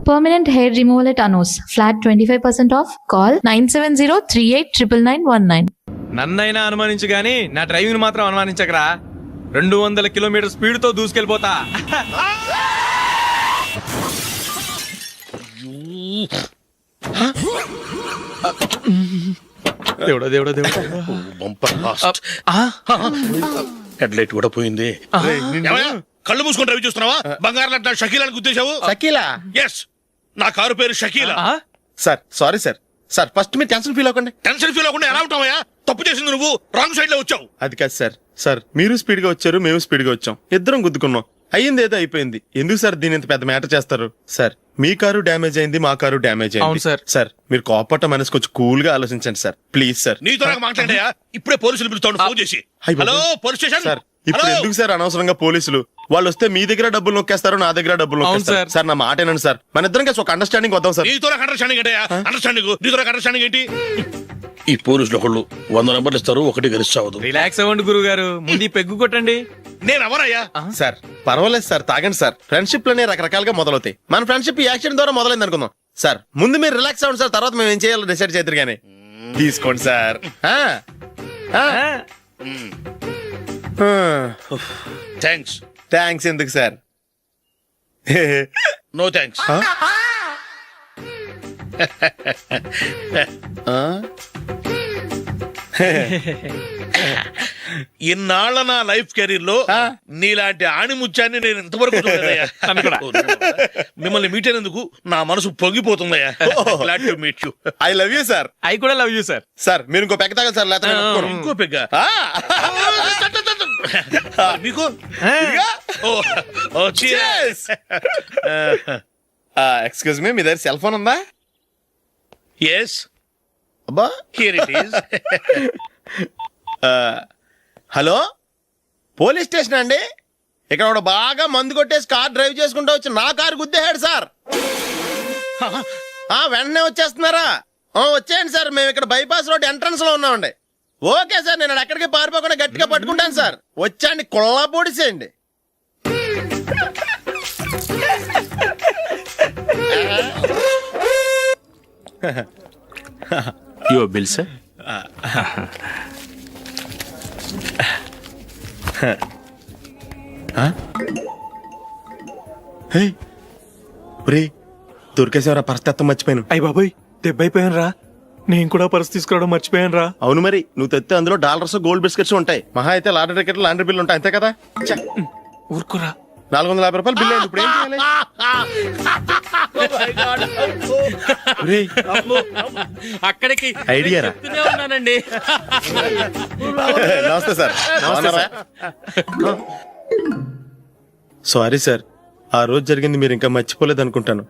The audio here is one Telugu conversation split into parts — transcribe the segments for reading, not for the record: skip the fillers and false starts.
Permanent hair removal at Anu's. Flat 25% off. Call 970-389919. నన్నైనా అనుమానించు గాని నా డ్రైవింగ్ మాత్రం అనుమానించకరా. 200 కిలోమీటర్ స్పీడ్ తో దూసుకెళ్ళిపోతా. దేవుడా దేవుడా దేవుడా. హెడ్ లైట్ కూడా పోయింది. కళ్ళు మూసుకొని రవి చూస్తున్నావా? బంగారం లాంటి షకీలాని గుర్తించావు? షకీలా? ఎస్, నా కారు పేరు Shakeela. Sir sorry sir. Sir first మీరు టెన్షన్ ఫీల్ అవ్వకండి. టెన్షన్ ఫీల్ అవ్వకుండా ఎలా ఉంటావయ్యా? తప్పు చేసింది నువ్వు, రాంగ్ సైడ్ లో వచ్చావు. అది కాదు సార్. సార్ మీరు స్పీడ్ గా వచ్చారు, మేము స్పీడ్ గా వచ్చాం, ఇద్దరం గుద్దుకున్నాం. అయ్యింది ఏదో అయిపోయింది. ఎందుకు సార్ దీని ఇంత పెద్ద మ్యాటర్ చేస్తారు? సార్ మీ కారు డ్యామేజ్ అయింది, మా కారు డ్యామేజ్ అయింది. సార్ మీరు కోపట్ట మనసు కొంచెం కూల్ గా ఆలోచించండి సార్, ప్లీజ్ సార్. నీతో నాకు మాట్లాడాయా? ఇప్పుడే పోలీసులు పిలుస్తాను, ఫోన్ చేసి. Hello police station. సార్ ఇప్పుడు ఎందుకు సార్ అనవసరంగా పోలీసులు? వాళ్ళు వస్తే మీ దగ్గర డబ్బులు నొక్కేస్తారు, నా దగ్గర డబ్బులు నొక్కేస్తారు. సార్ నా మాట ఏనండి సార్, మన ఇద్దరం కలిసి ఒక అండర్స్టాండింగ్ వద్దాం సార్. నీతో నాకు అండర్స్టాండింగ్ ఏంటయ్యా? అండర్స్టాండింగ్ నీతో నాకు అండర్స్టాండింగ్ ఏంటి? ఈ పోలీసులు ఒకళ్ళు 100 నెంబర్లు ఇస్తారు, ఒకటి గెలిచావదు. రిలాక్స్ అవ్వండి గురువు గారు, ముందు పెగ్గు కొట్టండి. నేను ఎవరయ్యా? సార్ పర్వాలేదు సార్, తాగండి సార్. ఫ్రెండ్షిప్ లోనే రకరకాలుగా మొదలవుతాయి. మన ఫ్రెండ్షిప్ ఈ యాక్షన్ ద్వారా మొదలైంది అనుకుందాం. సార్ ముందు మీరు రిలాక్స్ అవ్వండి సార్, తర్వాత మేము ఏం చేయాలో డిసైడ్ చేద్దరు గానీ. తీసుకోండి సార్. థ్యాంక్స్. థ్యాంక్స్ ఎందుకు సార్? No thanks. ఇన్నాళ్ళ నా లైఫ్ కెరీర్ లో నీలాంటి ఆణిముత్యాన్ని నేను ఇంతవరకు చూడలేదయ్యా. మిమ్మల్ని మీట్ అయినందుకు నా మనసు పొంగిపోతుందయ్యా. Glad to meet you. I love you sir. I కూడా లవ్ యూ సార్. సార్ మీరు ఇంకో పెక్క తాగాలి సార్, లేకపోతే ఇంకో పెగ్గ మీకు. ఎక్స్క్యూజ్ మీ, మీ దగ్గర సెల్ ఫోన్ ఉందా? ఎస్, అబ్బా here it is. Hello police station అండి. ఇక్కడ ఒకడు బాగా మందు కొట్టేసి కార్ డ్రైవ్ చేసుకుంటూ వచ్చి నా కారు గుద్దేశాడు సార్. వెంటనే వచ్చేస్తున్నారా? వచ్చేయండి సార్, మేము ఇక్కడ బైపాస్ రోడ్ ఎంట్రన్స్ లో ఉన్నామండి. ఓకే సార్, నేను ఎక్కడికి పారిపోకుండా గట్టిగా పట్టుకుంటాను సార్. వచ్చాండి, కుళ్ళ పొడిసేయండి. Your bill, sir. దొరికేసేవరా? పరిస్థితి మర్చిపోయాను. అయ్య బాబాయ్, దెబ్బైపోయాను రా. నేను కూడా పర్స్ తీసుకురావడం మర్చిపోయాను రా. అవును మరి, నువ్వు తెస్తే అందులో డాలర్స్, గోల్డ్ బిస్కెట్స్ ఉంటాయి. మహా అయితే లాటరీ టికెట్, లాండ్రీ బిల్లు ఉంటాయి, అంతే కదా. ఊరుకురా. 450 రూపాయలు బిల్లు అయింది. ఇప్పుడు ఏం చేయాలి? అక్కడికి ఐడియా రా. ఉన్నానండి. నమస్తే సార్. సారీ సార్, ఆ రోజు జరిగింది మీరు ఇంకా మర్చిపోలేదు అనుకుంటాను.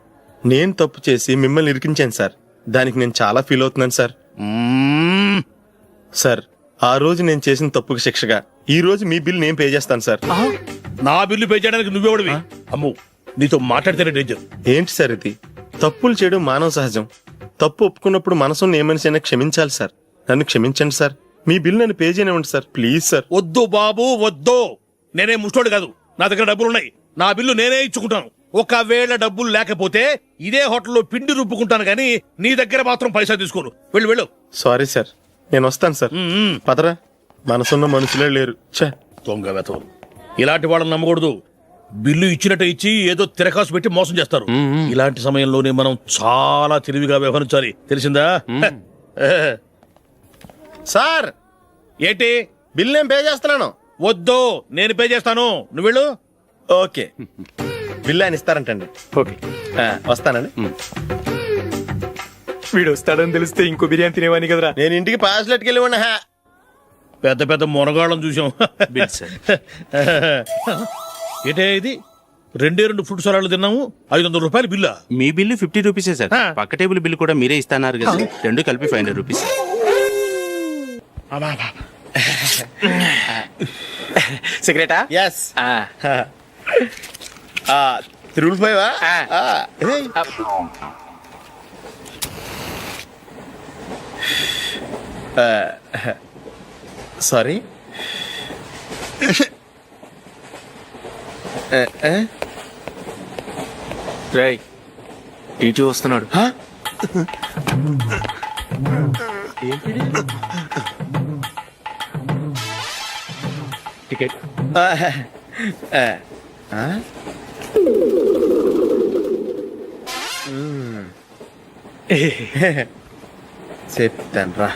నేను తప్పు చేసి మిమ్మల్ని ఇరికించాను సార్. దానికి నేను చాలా ఫీల్ అవుతున్నాను సార్. సార్ ఆ రోజు నేను చేసిన తప్పుకి శిక్షగా ఈ రోజు మీ బిల్ నేను పే చేస్తాను సార్. నా బిల్లు పే చేయడానికి నువ్వెవడివి? అమ్ము, నీతో మాట్లాడితేనే డేంజర్. ఏంటి సార్ ఇది? తప్పులు చేయడం మానవ సహజం. తప్పు ఒప్పుకున్నప్పుడు మనసుని ఏ మనిషి అయినా క్షమించాలి సార్. నన్ను క్షమించండి సార్. మీ బిల్ నన్ను పే చేయనివ్వండి సార్, ప్లీజ్ సార్. వద్దు బాబు వద్దు, నేనే ముష్టోడు కాదు. నా దగ్గర డబ్బులున్నాయి, నా బిల్లు నేనే ఇచ్చుకుంటాను. ఒకవేళ డబ్బులు లేకపోతే ఇదే హోటల్లో పిండి రుబ్బుకుంటాను గానీ నీ దగ్గర మాత్రం పైసా తీసుకోను. వెళ్ళు వెళ్ళు. సారీ సార్, నేను వస్తాను సార్. పదరా, మనసున్న మనుషులే లేరు. దొంగ వెతవు, ఇలాంటి వాళ్ళని నమ్మకూడదు. బిల్లు ఇచ్చినట్టు ఇచ్చి ఏదో తిరకాసు పెట్టి మోసం చేస్తారు. ఇలాంటి సమయంలోనే మనం చాలా తెలివిగా వ్యవహరించాలి, తెలిసిందా? సార్ ఏంటి? బిల్ నేను పే చేస్తున్నాను. వద్దు, నేను పే చేస్తాను, నువ్వు వెళ్ళు. ఓకే, బిల్ ఆయన ఇస్తారంటండి. ఓకే, వస్తానండి. వీడు వస్తాడని తెలిస్తే ఇంకో బిర్యానీ తినేవాని కదరా. నేను ఇంటికి పాస్లెట్కి వెళ్ళివ్వండి. పెద్ద పెద్ద మునగాళ్ళం చూసాం. Bill, sir. ఏంటే ఇది? 2 ఫుడ్ సలాడ్లు తిన్నాము, 500 రూపాయలు బిల్లా? మీ బిల్లు 50 రూపీసే సార్. పక్క టేబుల్ బిల్లు కూడా మీరే ఇస్తాన్నారు కదా, రెండు కలిపి 500 రూపీస్. సిగరెటా? ఎస్. 3 సారీ. రేయ్, టీటీ వస్తున్నాడు. టికెట్. చెప్తాను రా.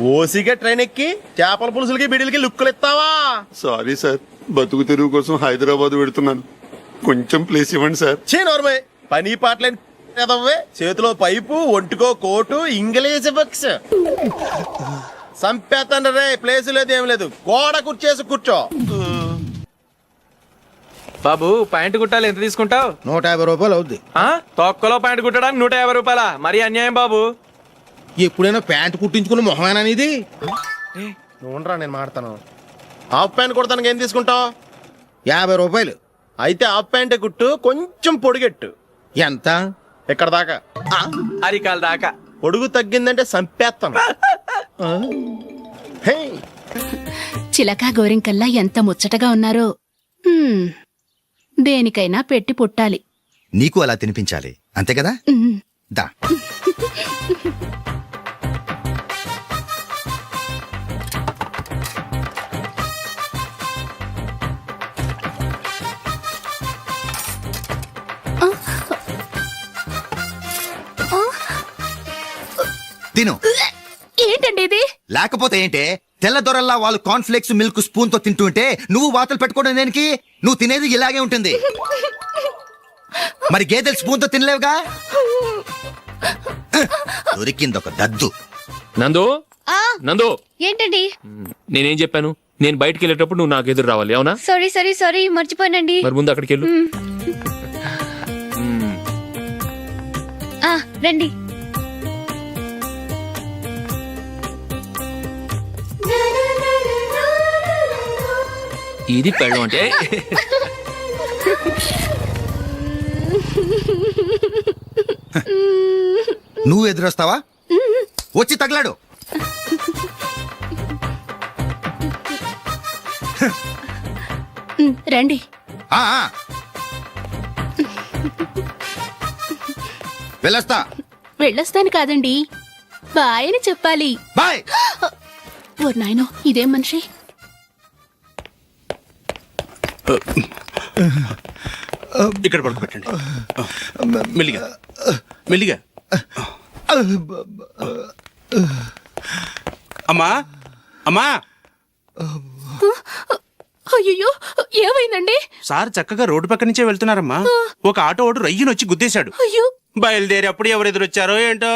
ఓసిగా ట్రైన్ ఎక్కి చేపల పులుసులకి బిడిలకి లుక్కులు ఇస్తావా? సారీ సార్, బతుకు తెరువు కోసం హైదరాబాద్ పెడుతున్నాను. కొంచెం ప్లేస్ ఇవ్వండి సార్. చే నోర్మే, పని పాటలేని ఎదవ్వే. చేతిలో పైపు, ఒంటికో కోటు, ఇంగ్లీష్ బుక్స్. సంపేతండ్రి రే, ప్లేస్ లేదు ఏం లేదు. గోడ కుర్చేసి కూర్చో. బాబు పాయింట్ కుట్టాలి, ఎంత తీసుకుంటావు? 150 రూపాయలు అవుద్ది. తొక్కలో పాయింట్ కుట్టడానికి 150 రూపాయల? మరి అన్యాయం బాబు. ఎప్పుడైనా ప్యాంట్ కుట్టించుకున్న మొహమేనా ఇది? నువ్వురా, నేను మాడతాను. హాఫ్ ప్యాంట్ కుడతానికి ఏం తీసుకుంటావు? 50 రూపాయలు. అయితే హాఫ్ ప్యాంటే కుట్టు, కొంచెం పొడిగెట్టు. ఎంత? ఎక్కడ దాకా? అరికాల దాకా. పొడుగు తగ్గిందంటే సంపేస్తాను. హే, చిలకా గోరింకల్లా ఎంత ముచ్చటగా ఉన్నారో. దేనికైనా పెట్టి పుట్టాలి. నీకు అలా తినిపించాలి, అంతే కదా? దా. తిను. ఏంటండి ఇది? లేకపోతే ఏంటే, తెల్లదొరల్లా వాళ్ళు కార్న్ఫ్లేక్స్ మిల్క్ స్పూన్ తో తింటుంటే నువ్వు వాతలు పెట్టుకోవడం దేనికి? నువ్వు తినేది ఇలాగే ఉంటుంది. మరి గేదెలు స్పూన్ తో తినలేవుగా. దొరికిందొక దద్దు. నందు, నందు, ఏంటండి? నేనేం చెప్పాను? నేను బయటికి వెళ్ళేటప్పుడు నువ్వు నాకు ఎదురు రావాలి, అవునా? సారీ మర్చిపోయానండి. మరి ముందు అక్కడికి వెళ్ళు. రండి. ఇది పెళ్ళం అంటే. నువ్వు ఎదురొస్తావా? వచ్చి తగలాడు. రండి. ఆ, ఆ. వెళ్ళొస్తా. వెళ్ళొస్తాను కాదండి, బాయ్ అని చెప్పాలి. బాయ్. ఓ నాయనో, ఇదేం మనిషి? ఇక్కడ పడుకోబెట్టండి. మెల్లిగా మెల్లిగా. అమ్మా, అమ్మా. అయ్యో, ఏమైందండి? సార్ చక్కగా రోడ్డు పక్క నుంచే వెళ్తున్నారమ్మా. ఒక ఆటో ఓడు రయ్యను వచ్చి గుద్దేశాడు. అయ్యో. బయలుదేరి అప్పుడు ఎవరు ఎదురొచ్చారో ఏంటో.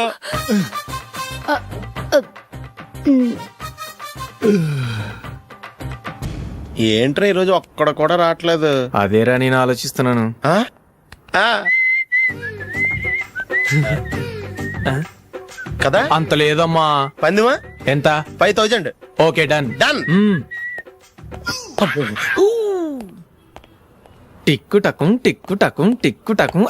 ఏంట్రా ఈరోజు ఒక్కడ కూడా రావట్లేదు? అదేరా నేను ఆలోచిస్తున్నాను. ఆ? ఆ. కదా అంత లేదమ్మా. పందిమా ఎంత? 5000. Okay, done. డన్. టిక్కు టకుం టిక్కు టకుం టిక్కు టకుం.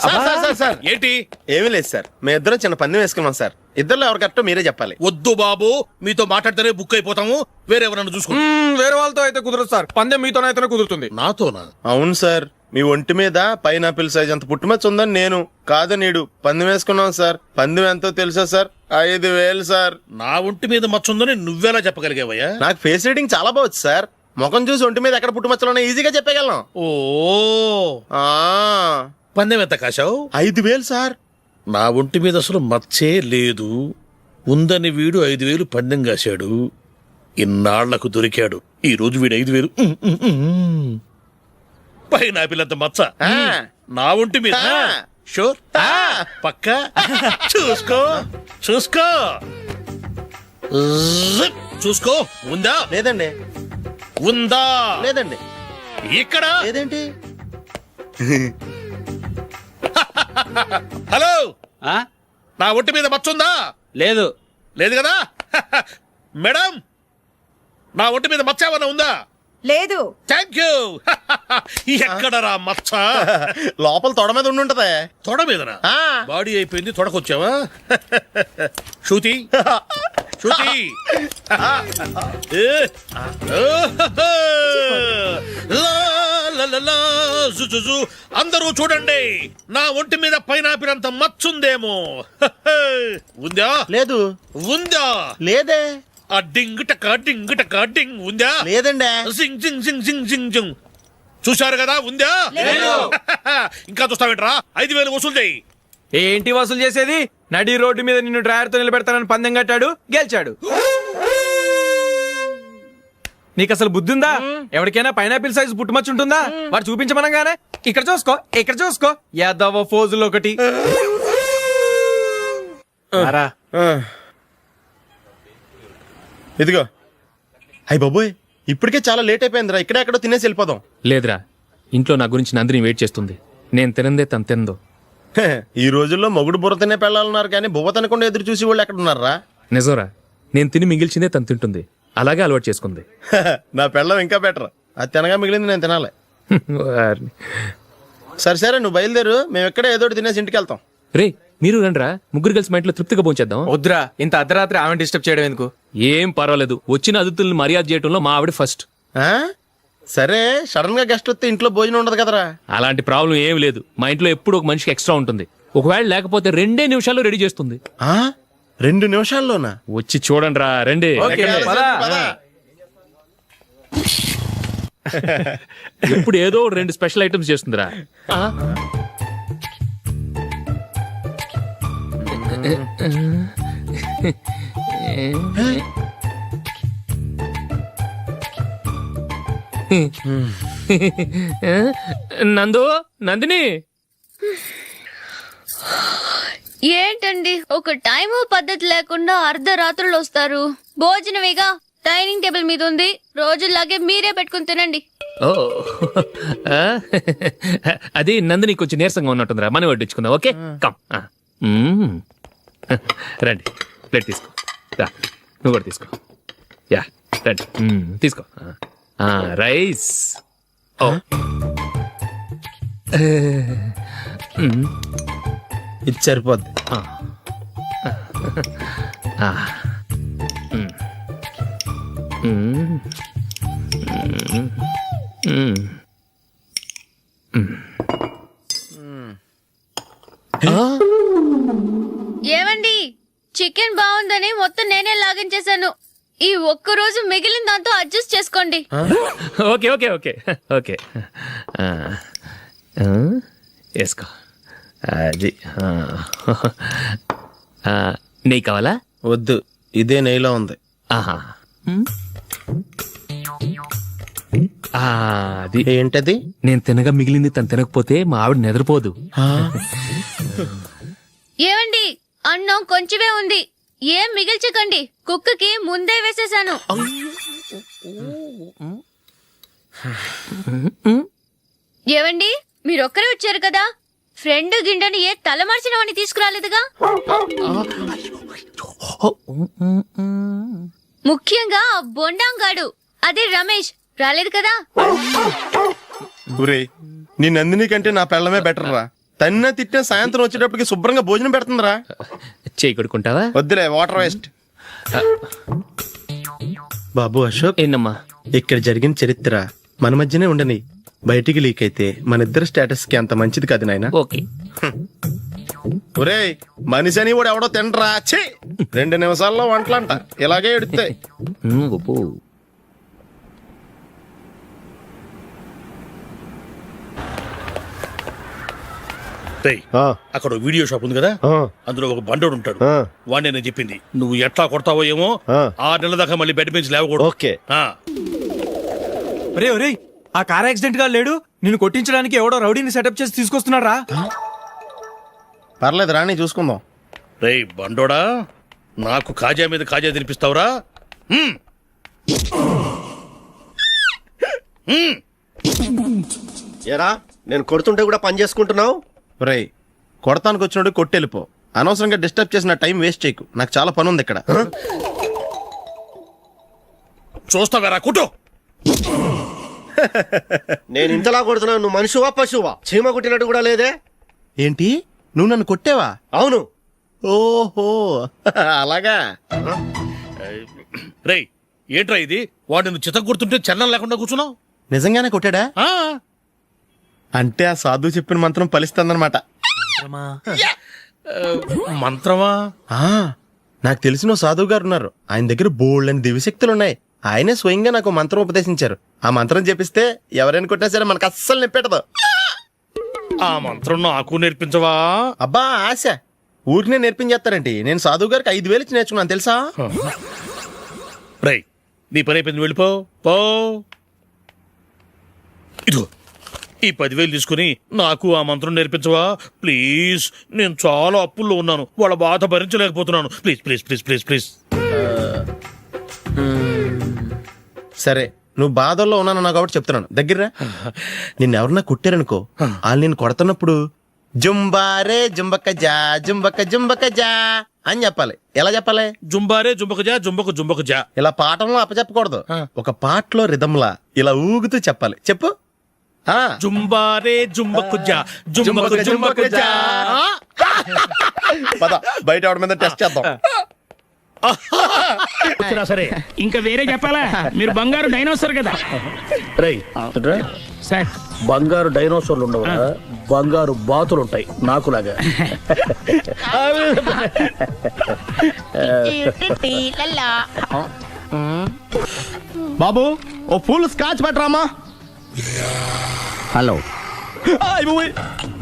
సార్ ఏంటి? ఏమీ లేదు సార్, మేము ఇద్దరం చిన్న పందెం వేసుకున్నాం సార్. ఇద్దరు ఎవరు కరెక్టో మీరే చెప్పాలి. వద్దు బాబు, మీతో మాట్లాడితేనే బుక్ అయిపోతాము. వేరెవరన్నా చూసుకోండి. వేరే వాళ్ళతో అయితే కుదరదు సార్, పందెం మీతోనైతేనే కుదురుతుంది. నాతోనా? అవును సార్, మీ ఒంటి మీద పైనాపిల్ సైజ్ అంత పుట్టుమచ్చ ఉందని నేను కాదు నీడు పందెం వేసుకున్నాం సార్. పందెం ఎంతో తెలుసా సార్? 5000 సార్. నా ఒంటి మీద మచ్చ ఉందని నువ్వెలా చెప్పగలిగావయ్యా? నాకు ఫేస్ రీడింగ్ చాలా బాగుంది సార్. ముఖం చూసి ఒంటి మీద ఎక్కడ పుట్టుమచ్చలో ఈజీగా చెప్పగలను. ఓ, ఆ, పందెం ఎంత కాశావు? 5000 సార్. నా ఒంటి మీద అసలు మచ్చే లేదు. ఉందని వీడు 5000 పందెం కాశాడు. ఇన్నాళ్లకు దొరికాడు. ఈ రోజు వీడు 5000. పైన పిల్లంత మచ్చ ఆ. నా ఒంటి మీద. ఆ. షూర్? ఆ. పక్క. చూసుకో చూసుకో జిప్. చూసుకో. ఉందా? లేదండి. ఉందా? లేదండి. ఇక్కడ లేదేంటి? హలో, ఆ? నా ఒంటి మీద మచ్చ ఉందా? లేదు. లేదు కదా? మేడం, నా ఒంటి మీద మచ్చ ఏమన్నా ఉందా? లేదు. Thank you. ఎక్కడరా మచ్చ? లోపల తొడ మీద ఉండుంటదే. తొడ మీదనా? ఆ. బాడీ అయిపోయింది, తొడకొచ్చావా? శృతి, శృతి. ఏ. ఓహో. లలలా, జుజుజు. అందరూ చూడండి, నా ఒంటి మీద పైనాపిల్ అంత మచ్చుందేమో. ఉందా? లేదు ఉందా? లేదే ఆ డింగ్ టక డింగ్ టక డింగ్ ఉందా? లేదండి సింగ్ సింగ్ సింగ్ సింగ్ సింగ్ సింగ్. చూశారు కదా, ఉందా? ఇంకా చూస్తావేంట్రా? 5,000 వసూలు చేయి. ఏంటి వసూలు చేసేది? నడి రోడ్డు మీద నిన్ను డ్రైవర్ తో నిలబెడతానని పందెం కట్టాడు, గెలిచాడు. నీకు అసలు బుద్ధి ఉందా? ఎవరికైనా పైనాపిల్ సైజ్ పుట్టుమచ్చు ఉంటుందా? వాడు చూపించమనగానే ఇక్కడ చూసుకో, ఇక్కడ చూసుకో, యాదవ ఫోజులు ఒకటి. ఇదిగో. అయ్య బాబోయ్, ఇప్పటికే చాలా లేట్ అయిపోయిందిరా. ఇక్కడే ఎక్కడో తినేసి వెళ్ళిపోదాం. లేదురా, ఇంట్లో నా గురించి నందిని వెయిట్ చేస్తుంది. నేను తినందే తను తిందో. హే, ఈ రోజుల్లో మొగుడు బుర్ర తినే పెళ్ళాలన్నారు కానీ బువ్వ తినకుండా ఎదురు చూసి వాళ్ళు ఎక్కడ ఉన్నారా? నిజంరా, నేను తిని మిగిల్చిందే తను తింటుంది. అలాగే అలవాటు చేసుకుంది. నా పెళ్ళం ఇంకా బెటర్. అది తినగా మిగిలింది నేను తినాలి. సరే సరే, నువ్వు బయలుదేరు. మేము ఎక్కడే ఏదో ఒకటి తినేసి ఇంటికి వెళ్తాం. రే, మీరు రండిరా, ముగ్గురు కలిసి మా ఇంట్లో తృప్తిగా పోంచేద్దాం. వద్దురా, ఇంత అర్ధరాత్రి ఆమె డిస్టర్బ్ చేయడం ఎందుకు? ఏం పర్వాలేదు, వచ్చిన అతిథుల్ని మర్యాద చేయడంలో మా ఆవిడ ఫస్ట్. ఆ? సరే, సడన్ గా గెస్ట్ వస్తే ఇంట్లో భోజనం ఉండదు కదరా. అలాంటి ప్రాబ్లం ఏం లేదు. మా ఇంట్లో ఎప్పుడు ఒక మనిషికి ఎక్స్ట్రా ఉంటుంది. ఒకవేళ లేకపోతే 2 నిమిషాల్లో రెడీ చేస్తుంది. ఆ? 2 నిమిషాల్లోనా? వచ్చి చూడండి రా, రండి. ఓకే, పద. ఇప్పుడు ఏదో 2 స్పెషల్ ఐటమ్స్ చేస్తుందిరా. నందు, నందిని, ఏంటండి ఒక టైము పద్ధతి లేకుండా అర్ధరాత్రులు వస్తారు? భోజనమేగా డైనింగ్ టేబుల్ మీద ఉంది, రోజుల్లాగే మీరే పెట్టుకుని తినండి. ఓ అది నందిని కొంచెం నీరసంగా ఉన్నట్టుందిరా, మనం వడ్డించుకుందాం. Okay, come. రండి, ప్లేట్ తీసుకో. రా, నువ్వు కూడా తీసుకో. యా, రండి, తీసుకో. రైస్. ఓ ఇది సరిపోద్ది. ఏమండి, చికెన్ బాగుందని మొత్తం నేనే లాగించేశాను. ఈ ఒక్క రోజు మిగిలిన దాంతో అడ్జస్ట్ చేసుకోండి. ఓకే ఓకే ఓకే ఓకే, వేసుకో. అది నెయ్యి కావాలా? వద్దు, ఇదే నెయ్యిలో ఉంది. ఆహా, అది ఏంటది? నేను తినగా మిగిలింది తను తినకపోతే మా ఆవిడ నిద్రపోదు. ఏమండి, అన్నం కొంచెమే ఉంది, ఏం మిగిల్చకండి. కుక్కకి ముందే వేసేసాను. ఏవండి, మీరొక్కరే వచ్చారు కదా, ఫ్రెండ్ గిండెని ఏ తలమార్చిన వాడిని తీసుకురాలేదుగా? ముఖ్యంగా ఆ బొండాంగాడు, అదే రమేష్, రాలేదు కదా? ఊరే, నీ నందిని కంటే నా పెళ్ళమే బెటర్ రా. తన్న తిట్టిన సాయంత్రం వచ్చేటప్పటికి శుభ్రంగా భోజనం పెడుతుందిరా. చేయి కొడుకుంటావా? వద్దులే, వాటర్ వేస్ట్. బాబు అశోక్, ఏంటమ్మా? ఇక్కడ జరిగిన చరిత్ర మన మధ్యనే ఉండని, బయటికి లీక్ అయితే మన ఇద్దరు స్టేటస్ కి అంత మంచిది కాదు నాయన. ఓకే. ఒరే, మనిషి అని కూడా ఎవడో తినరా. 2 నిమిషాల్లో వంటలంట, ఇలాగే ఎడుతాయి. అక్కడ వీడియో షాప్ ఉంది కదా, అందులో ఒక బండోడు ఉంటాడు. వాడిని నేను చెప్పింది, నువ్వు ఎట్లా కొడతావో ఏమో, 6 నెలల దాకా మళ్ళీ బెడ్ బెంచ్ లేవకూడదు. ఓకే. ఒరే ఒరే, ఆ కార్ యాక్సిడెంట్ గా లేడు, నిన్ను కొట్టించడానికి ఎవడో రౌడీని సెటప్ చేసి తీసుకొస్తున్నాడు రా. పర్లేదు, రాని చూసుకుందాం. రేయ్ బండోడా, నాకు కాజా మీద కాజా తినిపిస్తావురా? ఏరా, నేను కొడుతుంటే కూడా పని చేసుకుంటున్నావు? రేయ్, కొడతానికి వచ్చినోడు కొట్టెళ్ళిపో. అనవసరంగా డిస్టర్బ్ చేసిన టైం వేస్ట్ చేయకు. నాకు చాలా పని ఉంది ఇక్కడ. చూస్తావేరా, కుట్టు. నేను ఇంతలా కొడుతున్నావు, నువ్వు మనిషివా పశువా? చీమ కుట్టినట్టు కూడా లేదే. ఏంటి, నువ్వు నన్ను కొట్టేవా? అవును. ఓహో, అలాగా. రేయ్, ఏంట్రా ఇది? వాడు నువ్వు చిత్త కొడుతుంటే చలనం లేకుండా కూర్చున్నావు. నిజంగానే కొట్టాడా? అంటే ఆ సాధువు చెప్పిన మంత్రం ఫలిస్తుందన్నమాట. మంత్రమా? ఆ, నాకు తెలిసిన ఓ సాధువు గారు ఉన్నారు. ఆయన దగ్గర బోల్డ్ అని దివ్యశక్తులు ఉన్నాయి. ఆయనే స్వయంగా నాకు మంత్రం ఉపదేశించారు. ఆ మంత్రం చెప్పిస్తే ఎవరైనా కొట్టినా సరే మనకు అస్సలు నొప్పెట్టదు. ఆ మంత్రం నాకు నేర్పించవా? అబ్బా ఆశ, ఊరినే నేర్పించేస్తారండి. నేను సాధువు గారికి 5,000 ఇచ్చి నేర్చుకున్నాను తెలుసా. రై, నీ పని అయిపోయింది, వెళ్ళిపో పో. ఇదిగో ఈ 10,000 తీసుకుని నాకు ఆ మంత్రం నేర్పించవా ప్లీజ్. నేను చాలా అప్పుల్లో ఉన్నాను, వాళ్ళ బాధ భరించలేకపోతున్నాను. Please please please please please. సరే, నువ్వు బాధల్లో ఉన్నాను నాకు కాబట్టి చెప్తున్నాను. దగ్గర నిన్నెవరన్నా కుట్టారనుకో, వాళ్ళు నేను కొడుతున్నప్పుడు జుంబారే జుంబక జా జుంబక జుంబక జా అని చెప్పాలి. ఎలా చెప్పాలి? జుంబారే జుంబకు జా జుంబకు జుంబకు జా. ఇలా పాఠంలో అప్పచెప్పకూడదు, ఒక పాటలో రిధంలా ఇలా ఊగుతూ చెప్పాలి. చెప్పు. జుంబారే జుంబకు జా జుంబకు జుంబకు జా. పద బయట ఎవరి మీద టెస్ట్ చేద్దాం. సరే ఇంకా వేరే చెప్పాలా? మీరు బంగారు డైనోసార్ కదా. రై సార్, బంగారు డైనోసార్లు ఉండవు, బంగారు బాతులు ఉంటాయి నాకులాగా. బాబు ఓ ఫుల్ స్కాచ్ పెట్టరామా. హలో,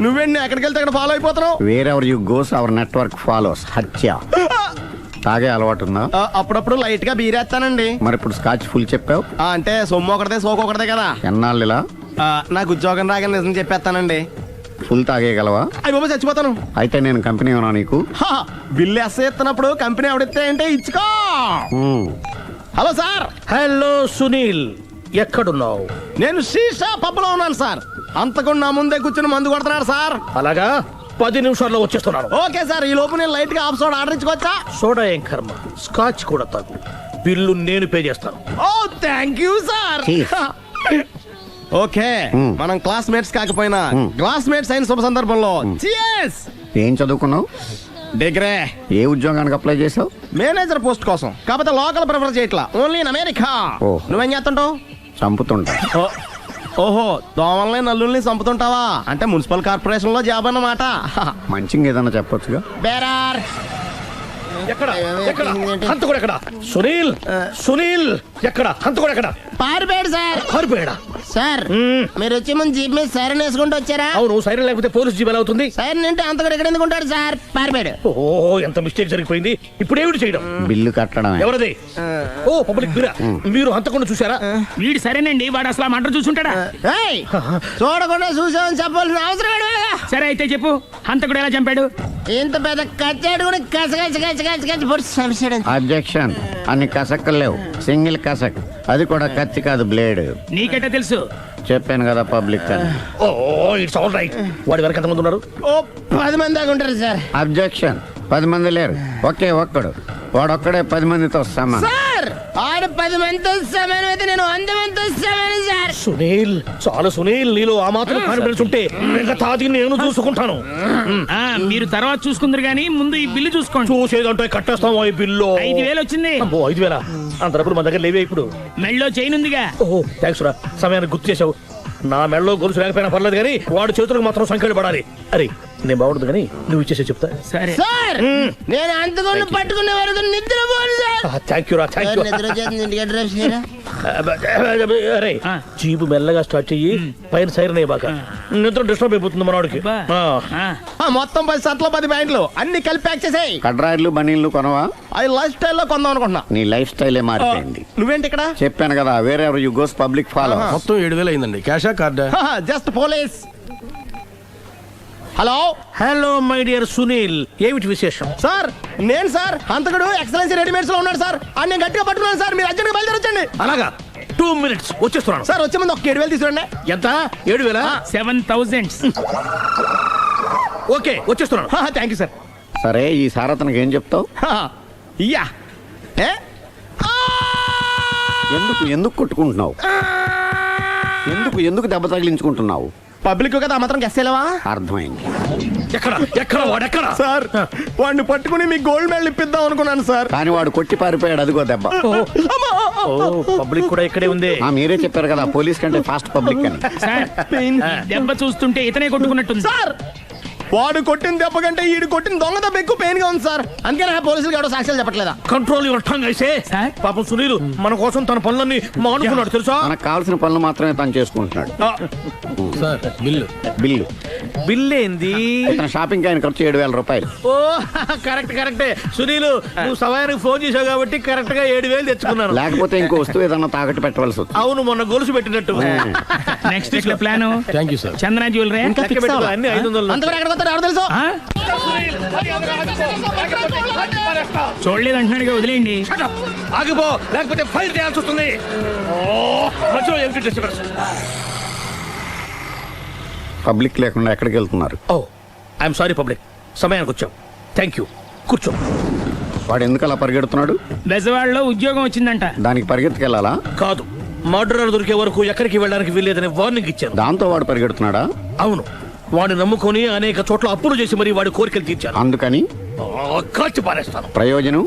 నువ్వేంటి ఎక్కడికి వెళ్తే అక్కడ ఫాలో అయిపోతున్నావు? Wherever you goes our network follows. హత్య. తాగే అలవాటు ఉందా? అప్పుడప్పుడు లైట్ గా బీరేస్తానండి. మరి ఇప్పుడు స్కాచ్ ఫుల్ చెప్పావు అంటే సొమ్ము ఒకటిదే సోకు ఒకటిదే కదా. ఎన్నాళ్ళు ఇలా? నాకు ఉద్యోగం రాగానే నిజం చెప్పేస్తానండి. ఫుల్ తాగేయగలవా? అయ్యి బాబు చచ్చిపోతాను. అయితే నేను కంపెనీ ఉన్నా నీకు. బిల్లు ఎస్ ఎత్తినప్పుడు కంపెనీ ఎవడితే అంటే ఇచ్చుకో. Hello sir. హలో సునీల్, ఎక్కడున్నావు? నేను శీషా పబ్లో ఉన్నాను సార్. అంతకుండా నా ముందే కూర్చుని మందు కొడుతున్నాడు సార్. అలాగా, 10 నిమిషాల్లో వచ్చేస్తున్నాను. ఓకే సార్, ఈ లోపు నేను లైట్ గా ఆఫ్ సోడా ఆర్డర్ ఇచ్చుకోవచ్చా? సోడా ఏం కర్మ, స్కాచ్ కూడా తాగు. బిల్లు నేను పే చేస్తాను. ఓ థ్యాంక్ యూ సార్. ఓకే, మనం క్లాస్మేట్స్ కాకపోయినా క్లాస్మేట్స్ అయిన శుభ సందర్భంలో cheers. ఏం చదువుకున్నావు? డిగ్రీ. ఏ ఉద్యోగానికి అప్లై చేసావు? మేనేజర్ పోస్ట్ కోసం. కాకపోతే లోకల్ ప్రిఫర్ చేయట్లా, ఓన్లీ ఇన్ అమెరికా. నువ్వేం చేస్తుంటావు? చంపుతుంటా. ఓహో, దోమల్ని నల్లుల్ని చంపుతుంటావా? అంటే మున్సిపల్ కార్పొరేషన్ లో జాబ్ అన్నమాట. మంచిగా ఏదన్నా చెప్పొచ్చుగా. బేరార్. ఎక్కడ ఎక్కడ హంతకుడు ఎక్కడ? సునీల్, సునీల్ ఎక్కడ? హంతకుడు ఎక్కడ? పారిపోయాడు సార్. పారిపోయాడా? సార్ మీరు వచ్చే ముందు జీప్ మీద సైరన్ వేసుకుంటూ వచ్చారా? అవును, సైరన్ లేకపోతే పోలీస్ జీబ్ ఎలా అవుతుంది? సైరన్ అంటే అంతకుడు ఎక్కడ ఎందుకు ఉంటాడు సార్? పారిపోయాడు. ఓ, ఎంత మిస్టేక్ జరిగిపోయింది. ఇప్పుడు ఏమిటి చేయడం? బిల్లు కట్టడమే. ఎవరిది? ఓ, పబ్లిక్ బిరా. మీరు హంతకుండా చూసారా? వీడు సరేనండి, వాడు అసలు ఆ మంట చూసుంటాడా? చూడకుండా చూసామని చెప్పాల్సిన అవసరం ఏంటి? సరే అయితే చెప్పు, హంతకుడు ఎలా చంపాడు? ఇంత పెద్ద కచ్చాడు కూడా అబ్జెక్షన్. అన్ని కసక్కులు లేవు, సింగిల్ కసక్. అది కూడా కత్తి కాదు, బ్లేడ్. నీకెట్టా తెలుసు? చెప్పాను కదా పబ్లిక్ అని. ఓ, ఇట్స్ ఆల్ రైట్. వాడి వరకు ఎంతమంది ఉన్నారు? ఓ 10 మంది దాకా ఉంటారు సార్. అబ్జెక్షన్. 10 మంది లేరు, ఒకే ఒక్కడు. వాడొక్కడే 10 మందితో సమానం. సార్ ఆడు 10 మందితో సమానం అయితే నేను 100 మందితో సమానం సార్. సునీల్, చాలా సునీల్, నీలో ఆ మాత్రం కాన్ఫిడెన్స్ ఉంటే మిగతాది నేను చూసుకుంటాను. మీరు తర్వాత చూసుకుందరు గానీ ముందు ఈ బిల్లు చూసుకోండి. చూసేదంటే కట్టేస్తాం ఈ బిల్లు. 5,000 వచ్చింది. 5,000? అంత డబ్బులు మన దగ్గర లేవే ఇప్పుడు. మెళ్ళో చైన్ ఉందిగా. ఓహో, థ్యాంక్స్ రా, సమయానికి గుర్తు చేసావు. నా మెడలో గొలుసు లేకపోయినా పర్లేదు కానీ వాడి చేతులకు మాత్రం సంఖ్యలు పడాలి. అరే, నేను బాగుండదు కానీ నువ్వు ఇచ్చేసే చెప్తా. సరే సార్, నేను అంతకుండా పట్టుకునే వరకు నిద్రపోను సార్. థ్యాంక్ యూ రా, థ్యాంక్ యూ. నిద్ర చేస్తుంది, ఇంటికి అడ్రస్ చేయరా? అరే, జీబు మెల్లగా స్టార్ట్ చెయ్యి, పైన సైరన్ అయ్యి బాగా. నిద్ర డిస్టర్బ్ అయిపోతుంది మనవాడికి. మొత్తం 10 షర్ట్లు 10 ప్యాంట్లు అన్ని కలిపి ప్యాక్ చేసేయ్. కడ్రాయిలు బనీళ్లు కొనవా? అవి లైఫ్ స్టైల్లో కొందాం అనుకుంటున్నా. నీ లైఫ్ స్టైలే మారిపోయింది. నువ్వేంటి ఇక్కడ? చెప్పాను కదా, వేరే ఎవరు యు గోస్ పబ్లిక్ ఫాలో. మొత్తం 7,000 అయిందండి. క్యాషా కార్డా? Just police. Hello. Hello my dear Sunil, ఏమిటి విశేషం? సార్ నేను సార్ అంతకుడు ఎక్సలెన్సీ రెడీమేడ్స్ లో ఉన్నాడు సార్. అన్ని గట్టిగా పట్టుకున్నాను సార్. మీరు అర్జెంట్గా బయలుదేరొచ్చండి. అలాగా, 2 minutes వచ్చేస్తున్నాను సార్. వచ్చే ముందు ఒక 7,000 తీసుకురండి. ఎంత? 7,000? 7,000. ఓకే, వచ్చేస్తున్నాను. Thank you sir. సరే, ఈ సారతనకి ఏం చెప్తావు? ఇయ్యా. ఎందుకు ఎందుకు కొట్టుకుంటున్నావు? ఎందుకు దెబ్బ తగిలించుకుంటున్నావు? పబ్లిక్ కదా ఆ మాత్రం గెస్సేలేవా? అర్థమైంది. ఎక్కడ ఎక్కడ వాడెక్కడ? సార్ వాడిని పట్టుకుని మీకు గోల్డ్ మెడల్ ఇప్పిద్దాం అనుకున్నాను సార్. కానీ వాడు కొట్టి పారిపోయాడు, అదిగో దెబ్బ. పబ్లిక్ కూడా ఇక్కడే ఉంది. మీరే చెప్పారు కదా పోలీస్ కంటే ఫాస్ట్ పబ్లిక్ అని. సార్ దెబ్బ చూస్తుంటే ఇతనే కొట్టుకున్నట్టుంది. సార్ వాడు కొట్టిన దెబ్బ కంటే ఈడు కొట్టిన దొంగ దెబ్బ ఎక్కువ పెయిన్ గా ఉంది సార్. అందుకే పోలీసులు ఎవడో సాక్ష్యాలు చెప్పట్లేదా? కంట్రోల్ యువర్ టంగ్ అయితే. పాపం సునీల్ మన కోసం తన పనులన్నీ మానుకున్నాడు తెలుసా? మనకు కావాల్సిన పనులు మాత్రమే తను చేసుకుంటున్నాడు. బిల్లు బిల్ ఏంది? ఇతను షాపింగ్ ఆయన ఖర్చు 7,000 రూపాయలు. ఓ కరెక్ట్ కరెక్టే. సునీల్ నువ్వు సమయానికి ఫోన్ చేసావు కాబట్టి కరెక్ట్ గా 7,000 తెచ్చుకున్నాను. లేకపోతే ఇంకో వస్తువు ఏదన్నా తాకట్టు పెట్టవలసి వస్తుంది. అవును మొన్న గొలుసు పెట్టినట్టు. నెక్స్ట్ వీక్ ప్లాన్ చందన జ్యువెలరీ అన్ని 500. అంతవరకు ఎక్కడ పోతాడు ఎవరు తెలుసు? చూడలేదు అంటున్నాడుగా, వదిలేయండి. ఆగిపో లేకపోతే ఫైల్ చేయాల్సి వస్తుంది. మధ్యలో ఏమిటి డిస్టర్బెన్స్? పబ్లిక్ లేకుండా ఎక్కడికి వెళ్తున్నారు? ఓ ఐఎమ్ సారీ పబ్లిక్, సమయానికి వచ్చాం. థ్యాంక్ యూ, కూర్చో. వాడు ఎందుకు అలా పరిగెడుతున్నాడు? బెజవాడలో ఉద్యోగం వచ్చిందంట. దానికి పరిగెత్తుకెళ్ళాలా? కాదు, మర్డరర్ దొరికే వరకు ఎక్కడికి వెళ్ళడానికి వీల్లేదని వార్నింగ్ ఇచ్చాను. దాంతో వాడు పరిగెడుతున్నాడా? అవును, వాడిని నమ్ముకొని అనేక చోట్ల అప్పులు చేసి మరి వాడి కోరికలు తీర్చాను. అందుకని కాల్చి పారేస్తాను. ప్రయోజనం?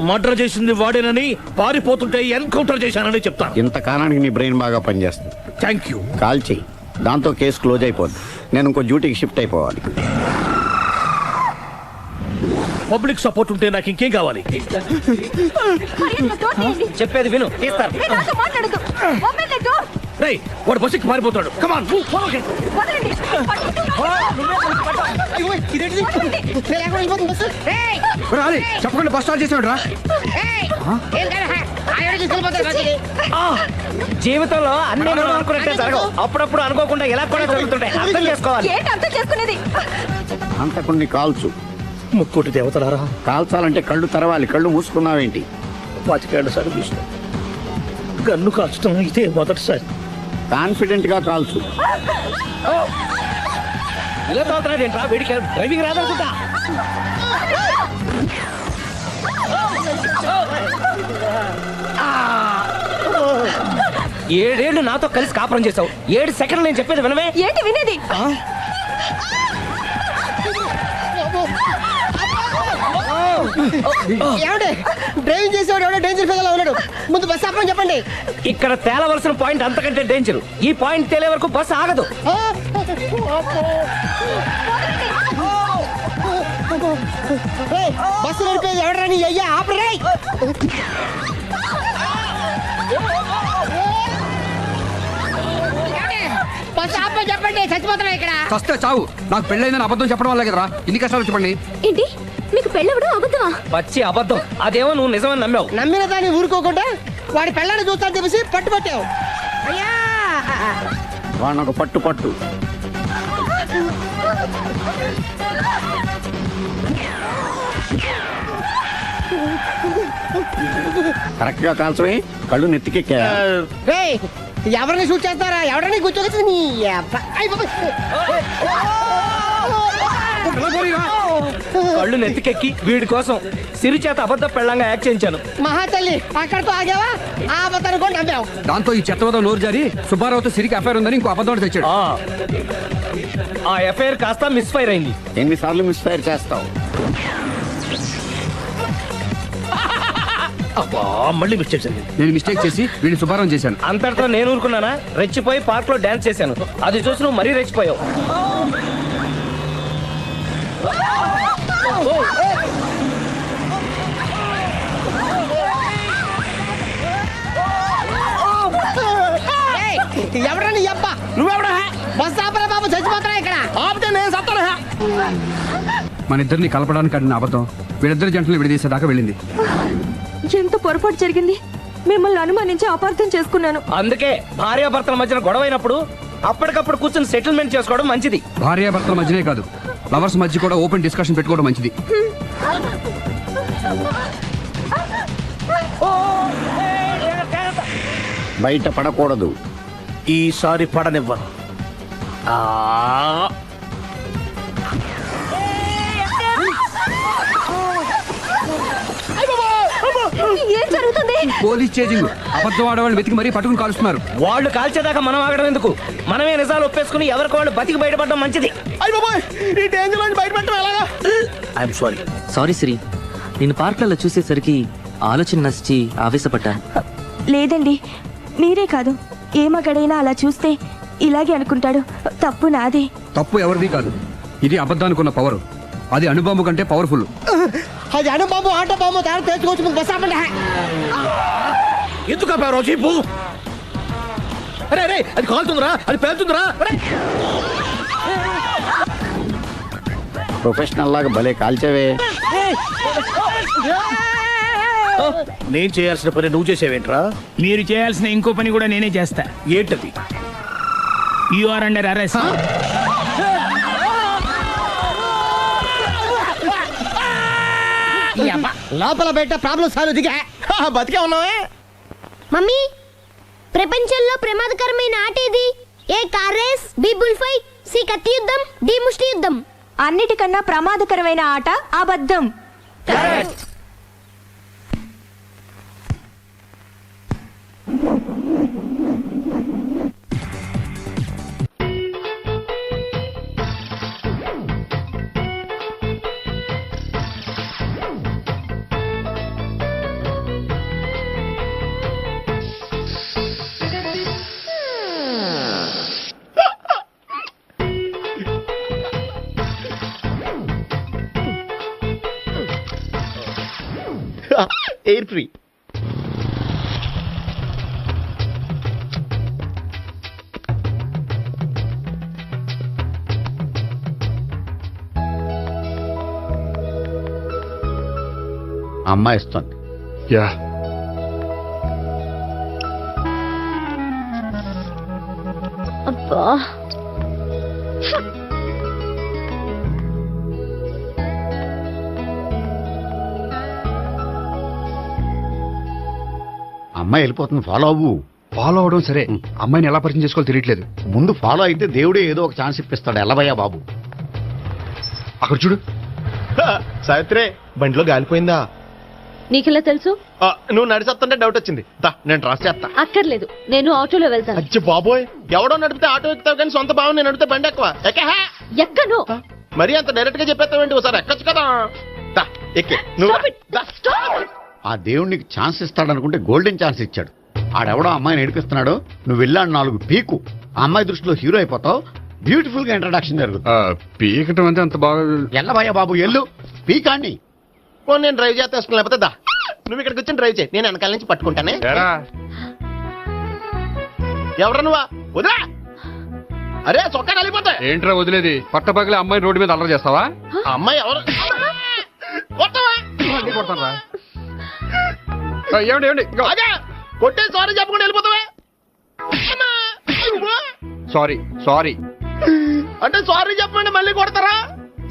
మర్డర్ చేసింది వాడేనని, పారిపోతుంటే ఎన్కౌంటర్ చేశానని చెప్తాను. ఇంతకాలానికి నీ బ్రెయిన్ బాగా పనిచేస్తుంది. Thank you. కాల్ చెయ్యి, దాంతో కేసు క్లోజ్ అయిపోద్ది. నేను ఇంకో డ్యూటీకి షిఫ్ట్ అయిపోవాలి. పబ్లిక్ సపోర్ట్ ఉంటే నాకు ఇంకేం కావాలి? చెప్పేది విను, తీస్తారు. రేయ్, వాడు బస్సుకి మారిపోతాడు. కమాన్ చెప్పకుండా బస్ స్టార్ట్ చేసాడు రా. జీవితంలో అన్ని మనం అనుకున్నట్టే జరగవు. అప్పుడప్పుడు అనుకోకుండా ఎలా కూడా జరుగుతుంటాయి. అర్థం చేసుకోవాలి. అంతకుని కాల్చు. ముక్కోటి దేవతలారా, కాల్చాలంటే కళ్ళు తెరవాలి. కళ్ళు మూసుకున్నావేంటి? 25 సార్లు చూసిన గన్ను కాల్చడం ఇదే మొదటిసారి. కాన్ఫిడెంట్ గా కాల్చు. ఇలా తోలుతున్నాడు ఏంట్రా? వీడికి డ్రైవింగ్ రాదనుకుంటా. ఏడేళ్లు నాతో కలిసి కాపురం చేసావు. 7 సెకండ్లు నేను చెప్పేది వినవే. ఏంటి వినేది? డ్రైవింగ్ చేసేవాడు ఎవడో డేంజర్ ఫీల్ ఉన్నాడు. ముందు బస్ ఆపమని చెప్పండి. ఇక్కడ తేలవలసిన పాయింట్ అంతకంటే డేంజర్. ఈ పాయింట్ తేలే వరకు బస్సు ఆగదు. బస్సు నడిపేది ఎవడని అయ్యా ఆపరే. బస్సు ఆపమని చెప్పండి. చచ్చిపోతున్నా ఇక్కడ. వస్తే చావు. నాకు పెళ్ళైందని అబద్ధం చెప్పడం వల్ల కదరా ఇన్ని కష్టాలు చెప్పండి. ఏంటి మీకు పెళ్ళవడం అబద్ధమా? పచ్చి అబద్ధం. అదేమో నువ్వు నిజమని నమ్మావు. నమ్మిన దాన్ని ఊరుకోకుండా వాడి పెళ్ళాన్ని చూస్తాను చెప్పేసి పట్టుబట్టావు. అయ్యా వాడిని ఒక పట్టు పట్టు. కరెక్ట్ గా కాల్చవే. కళ్ళు నెత్తికెక్కా. ఎవరిని షూట్ చేస్తారా? ఎవరిని కూర్చోవచ్చు. నీ కళ్ళు నెత్తికెక్కి వీడి కోసం సిరి చేత అబద్ధ పెళ్ళంగా యాక్ట్ చేయించాను. మహాతల్లి అక్కడితో ఆగావా? ఆ అబద్ధాన్ని కూడా నమ్మావు. దాంతో ఈ చెత్తవతో నోరు జారి సుబ్బారావుతో సిరికి అఫైర్ ఉందని ఇంకో అబద్ధం తెచ్చాడు. ఆ ఎఫ్ఐఆర్ కాస్త మిస్ఫైర్ అయింది. ఎన్నిసార్లు మిస్ఫైర్ చేస్తావు? మళ్ళీ మిస్టేక్ జరిగింది. నేను మిస్టేక్ చేసి వీడిని సుబ్బారావు చేశాను. అంతటితో నేను ఊరుకున్నానా? రెచ్చిపోయి పార్క్ లో డాన్స్ చేశాను. అది చూసి నువ్వు మరీ రెచ్చిపోయావు. ఎవడని అబ్బా? నువ్వెవడా? బస్ ఆపరా బాబు, చచ్చిపోతున్నా ఇక్కడ. ఆపితే నేను సత్తాను. మన ఇద్దరిని కలపడానికి ఆడిన అబద్ధం వీళ్ళిద్దరి జంటలు విడదీసేదాకా వెళ్ళింది. ఎంత పొరపాటు జరిగింది. మిమ్మల్ని అనుమానించి అపార్థం చేసుకున్నాను. అందుకే భార్యాభర్తల మధ్యన గొడవైనప్పుడు అప్పటికప్పుడు కూర్చొని సెటిల్మెంట్ చేసుకోవడం మంచిది. భార్యాభర్తల మధ్యనే కాదు, లవర్స్ మధ్య కూడా ఓపెన్ డిస్కషన్ పెట్టుకోవడం మంచిది. బయట పడకూడదు. ఈసారి పడనివ్వను. ఏం జరుగుతుంది? Police chasing. అబద్ధం ఆడవాళ్ళు వెతికి మరీ పట్టుకుని కాలుస్తున్నారు. వాళ్ళు కాల్చేదాకా మనం ఆగడం ఎందుకు? మనమే నిజాలు ఒప్పేసుకుని ఎవరికి వాళ్ళు బతికి బయటపడడం మంచిది. అయ్య బాబోయ్, ఈ డేంజర్ నుంచి బయటపడటం ఎలాగా? I'm sorry. సారీ శ్రీ, నేను పార్కులలో చూసేసరికి ఆలోచన నచ్చి ఆవేశపడ్డాను. లేదండి, మీరే కాదు, ఏ మగాడైనా అలా చూస్తే ఇలాగే అనుకుంటాడు. తప్పు నాదే. తప్పు ఎవరిది కాదు. ఇది అబద్ధానికి ఉన్న పవర్. అది అణుబాంబు కంటే పవర్ఫుల్. అది అను బాబు, ఆటో బాబు, తయారు తెచ్చుకోవచ్చు. మీకు బస్ ఆపండి. ఎందుకు ఆపారో చెప్పు. అరే అరే, అది కాలుతుందిరా, అది పేలుతుందిరా. ప్రొఫెషనల్ లాగా భలే కాల్చేవే. నేను చేయాల్సిన పని నువ్వు చేసేవేంట్రా? మీరు చేయాల్సిన ఇంకో పని కూడా నేనే చేస్తా. ఏంటది? You are under arrest. లోపల బయట ప్రాబ్లం సాల్వ్. దిగా బతికే ఉన్నావే. మమ్మీ, ప్రపంచంలో ప్రమాదకరమైన ఆట ఏది? A car race, B bull fight, C కత్తి యుద్ధం, డి ముష్టి యుద్ధం. అన్నిటికన్నా ప్రమాదకరమైన ఆట అబద్ధం. Air free. అమ్మాయి ఇస్తుంది. యా, అబ్బా, అమ్మాయి వెళ్ళిపోతుంది. ఫాలో అవ్వు. ఫాలో అవడం సరే, అమ్మాయిని ఎలా పరిచయం చేసుకోవాలో తెలియట్లేదు. ముందు ఫాలో అయితే దేవుడే ఏదో ఒక ఛాన్స్ ఇప్పిస్తాడు. ఎల్లవయ్యా బాబు. అక్కడ చూడు. సావిత్రి, బండిలో గాలిపోయిందా? నీకెలా తెలుసు? నువ్వు నడిచేస్తుంటే డౌట్ వచ్చింది. నేను రాసి చేస్తా. అక్కర్లేదు, నేను ఆటోలో వెళ్తాను. అచ్చి బాబోయ్, ఎవడో నడిపితే ఆటో ఎక్కుతావు కానీ సొంత భావం నేను నడిపితే బండి ఎక్కువ. ఎక్కను. మరి అంత డైరెక్ట్ గా చెప్పేస్తావేంటి? ఒకసారి ఎక్కొచ్చు కదా. ఎక్కే ఆ దేవుడికి ఛాన్స్ ఇస్తాడనుకుంటే గోల్డెన్ ఛాన్స్ ఇచ్చాడు. ఆడెవడో అమ్మాయిని ఏడిపిస్తున్నాడు. నువ్వు వెళ్ళాడు 4 పీకు. ఆ అమ్మాయి దృష్టిలో హీరో అయిపోతావు. బ్యూటిఫుల్ గా ఇంట్రడక్షన్ జరుగుతుంది. పీకటం అంటే అంత బాగా. ఎల్లబయ్యా బాబు, ఎల్లు పీకాన్ని. నేను డ్రైవ్ చేస్తాను. లేకపోతే నువ్వు ఇక్కడికి వచ్చి డ్రైవ్ చేయి, నేను వెనకాల నుంచి పట్టుకుంటానే. ఎవరా నువ్వా? వదిలే. అరే చొక్కా కలిపోతా. ఏంట్రా వదిలేది? పట్టపగలే అమ్మాయి రోడ్డు మీద అల్లరి చేస్తావా? అమ్మాయి ఎవరు? కొడతారా? ఏమండి ఏమండి, కొట్టే సారీ చెప్పకుండా వెళ్ళిపోతావా? సారీ సారీ అంటే సారీ చెప్పండి మళ్ళీ కొడతారా?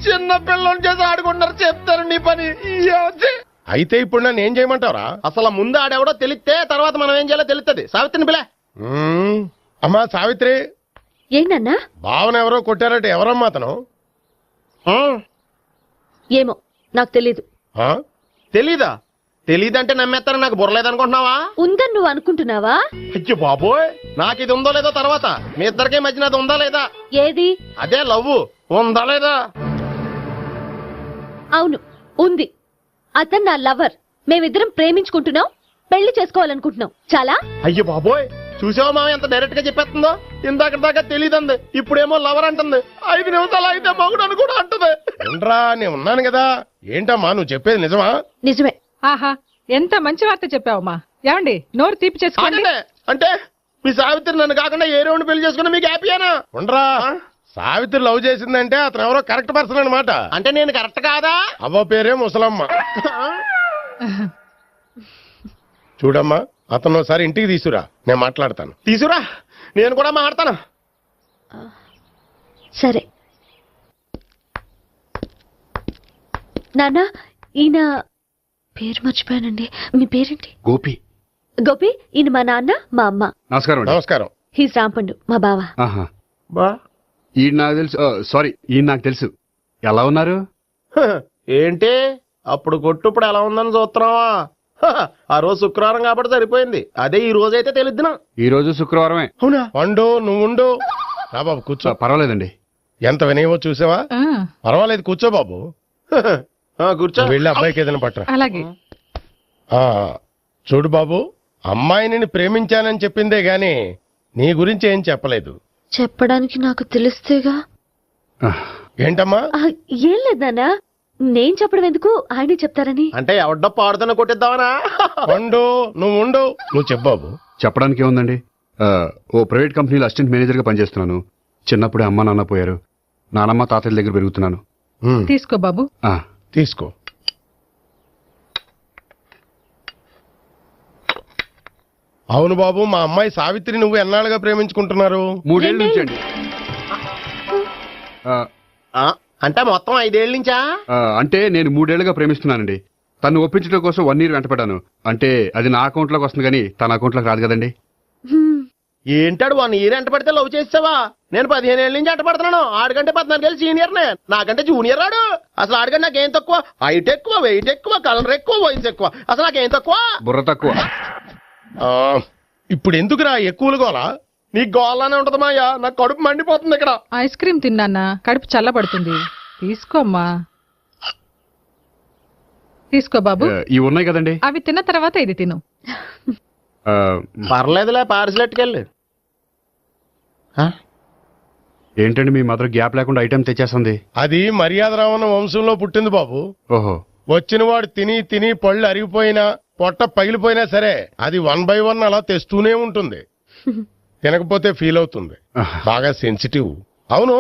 చిన్న పిల్లలు చేసి ఆడుకుంటారు. చెప్తారు నీ పని. అయితే ఇప్పుడు నన్ను ఏం చేయమంటారా? అసలు ముందు ఆడెవడో తెలిస్తే తర్వాత మనం ఏం చేయాలో తెలుస్తుంది. సావిత్రిని పిల్ల. అమ్మా సావిత్రి. ఏంటన్నా? భావన ఎవరో కొట్టారట. ఎవరమ్మా అతను? ఏమో, నాకు తెలీదు. తెలీదా? తెలీదంటే నమ్మేస్తారని నాకు బుర్రలేదనుకుంటున్నావా? ఉందని నువ్వు అనుకుంటున్నావా? అయ్యో బాబోయ్, నాకు ఇది ఉందో లేదో తర్వాత. మీ ఇద్దరికే మధ్యన అది ఉందా లేదా? ఏది? అదే లవ్ ఉందా లేదా? అవును, ఉంది. అతను నా లవర్. మేమిద్దరం ప్రేమించుకుంటున్నాం, పెళ్లి చేసుకోవాలనుకుంటున్నాం. చాలా. అయ్యో బాబోయ్, చూసావా మామ ఎంత డైరెక్ట్ గా చెప్పేస్తుందో? ఇందాక దాకా తెలియదండి, ఇప్పుడేమో లవర్ అంటుంది. 5 నిమిషాలు అయితే మగుడు అని కూడా అంటుంది. ఏంట్రా, నేను ఉన్నాను కదా. ఏంటమ్మా నువ్వు చెప్పేది నిజమా? నిజమే. ఆహా, ఎంత మంచి వార్త చెప్పావమ్మా. ఏమండి, నోరు తీపి చేసుకోండి. అంటే మీ సావిత్రి నన్ను కాకుండా ఏ రౌండ్ పెళ్లి చేసుకున్నా మీకు హ్యాపీయేనా? ఉండరా, సావిత్రి లవ్ చేసిందంటే అతను ఎవరో కరెక్ట్ పర్సన్ అనమాట. అంటే నేను కరెక్ట్ కాదా? అవ్వ పేరే ముసలమ్మ. చూడమ్మా, అతను ఒకసారి ఇంటికి తీసుకురా, నేను మాట్లాడతాను. తీసుకురా, నేను కూడా మాట్లాడతాను. సరే నాన్న, ఈయన పేరు మర్చిపోయానండి. మీ పేరేంటి? గోపి. గోపి, ఈయన మా నాన్న, మా అమ్మ. నమస్కారం. నమస్కారం. హీస్ రాంపండు, మా బావ. ఈయన నాకు తెలుసు. సారీ, ఈయన నాకు తెలుసు. ఎలా ఉన్నారు? ఏంటి అప్పుడు కొట్టు ఇప్పుడు ఎలా ఉందని చూస్తున్నావా? ఆ రోజు శుక్రవారం కాబట్టి సరిపోయింది. అదే ఈ రోజు అయితే తెలిద్దునా. ఈ రోజు శుక్రవారమే. అవునా? వండు నువ్వుండు. రా బాబు కూర్చో. పర్వాలేదండి. ఎంత వినయమో చూసావా? పర్వాలేదు కూర్చో బాబు. కూర్చో. వెళ్ళి అబ్బాయికి ఏదైనా పట్టరా. అలాగే. చూడు బాబు, అమ్మాయి నిన్ను ప్రేమించానని చెప్పిందే గాని నీ గురించి ఏం చెప్పలేదు. చెప్పడానికి నాకు తెలిస్తేగా. ఏంటమ్మా? ఏం లేదన్నా, నేను చెప్పడం ఎందుకు, ఆయన చెప్తారని. అంటే ఎవడ్డో పాడుతున్న కొట్టిద్దామనా? వండు నువ్వు చెప్పు బాబు. చెప్పడానికి ఏముందండి, ఓ ప్రైవేట్ కంపెనీలో అసిస్టెంట్ మేనేజర్ గా పనిచేస్తున్నాను. చిన్నప్పుడే అమ్మ నాన్న పోయారు. నానమ్మ తాతయ్య దగ్గర పెరుగుతున్నాను. తీసుకో బాబు. తీసుకో. అవును బాబు, మా అమ్మాయి సావిత్రి నువ్వు ఎన్నాళ్ళుగా ప్రేమించుకుంటున్నారు? 3 ఏళ్ళ నుంచి అండి. అంటే మొత్తం 5 ఏళ్ళ నుంచా? అంటే నేను 3 ఏళ్లుగా ప్రేమిస్తున్నానండి. తను ఒప్పించడం కోసం 1 year వెంటపడ్డాను. అంటే అది నా అకౌంట్ లోకి వస్తుంది కానీ తన అకౌంట్ లోకి రాదు కదండి. ఏంటాడు 1 year ఎంట పడితే లవ్ చేసావా? నేను 15 ఏళ్ళ నుంచి ఎంట పడుతున్నాను. ఆడికంటే 14 ఏళ్ళు సీనియర్ నే, నాకంటే జూనియర్ ఆడు. అసలు ఆడికంటే నాకేం తక్కువ? హైట్ ఎక్కువ, వెయిట్ ఎక్కువ, కలర్ ఎక్కువ, వయసు ఎక్కువ. అసలు నాకేం తక్కువ? బుర్ర తక్కువ. ఇప్పుడు ఎందుకురా ఎక్కువలు గోలా? నీకు గోలానే ఉంటది మాయా, నాకు కడుపు మండిపోతుంది ఇక్కడ. ఐస్ క్రీమ్ తిన్నానా, కడుపు చల్లబడుతుంది. తీసుకోమ్మా. తీసుకో బాబు. ఇవి ఉన్నాయి కదండి. అవి తిన్న తర్వాత ఇది తిను. పర్లేదులే, పార్సిల్ ఎట్టుకెళ్ళి. ఏంటండి మీ మదర్ గ్యాప్ లేకుండా ఐటెం తెచ్చేస్తుంది? అది మర్యాద రావణ వంశంలో పుట్టింది బాబు. ఓహో. వచ్చిన వాడు తిని తిని పళ్ళు అరిగిపోయినా పొట్ట పగిలిపోయినా సరే అది 1 by 1 అలా తెస్తూనే ఉంటుంది. తినకపోతే ఫీల్ అవుతుంది. బాగా సెన్సిటివ్. అవును,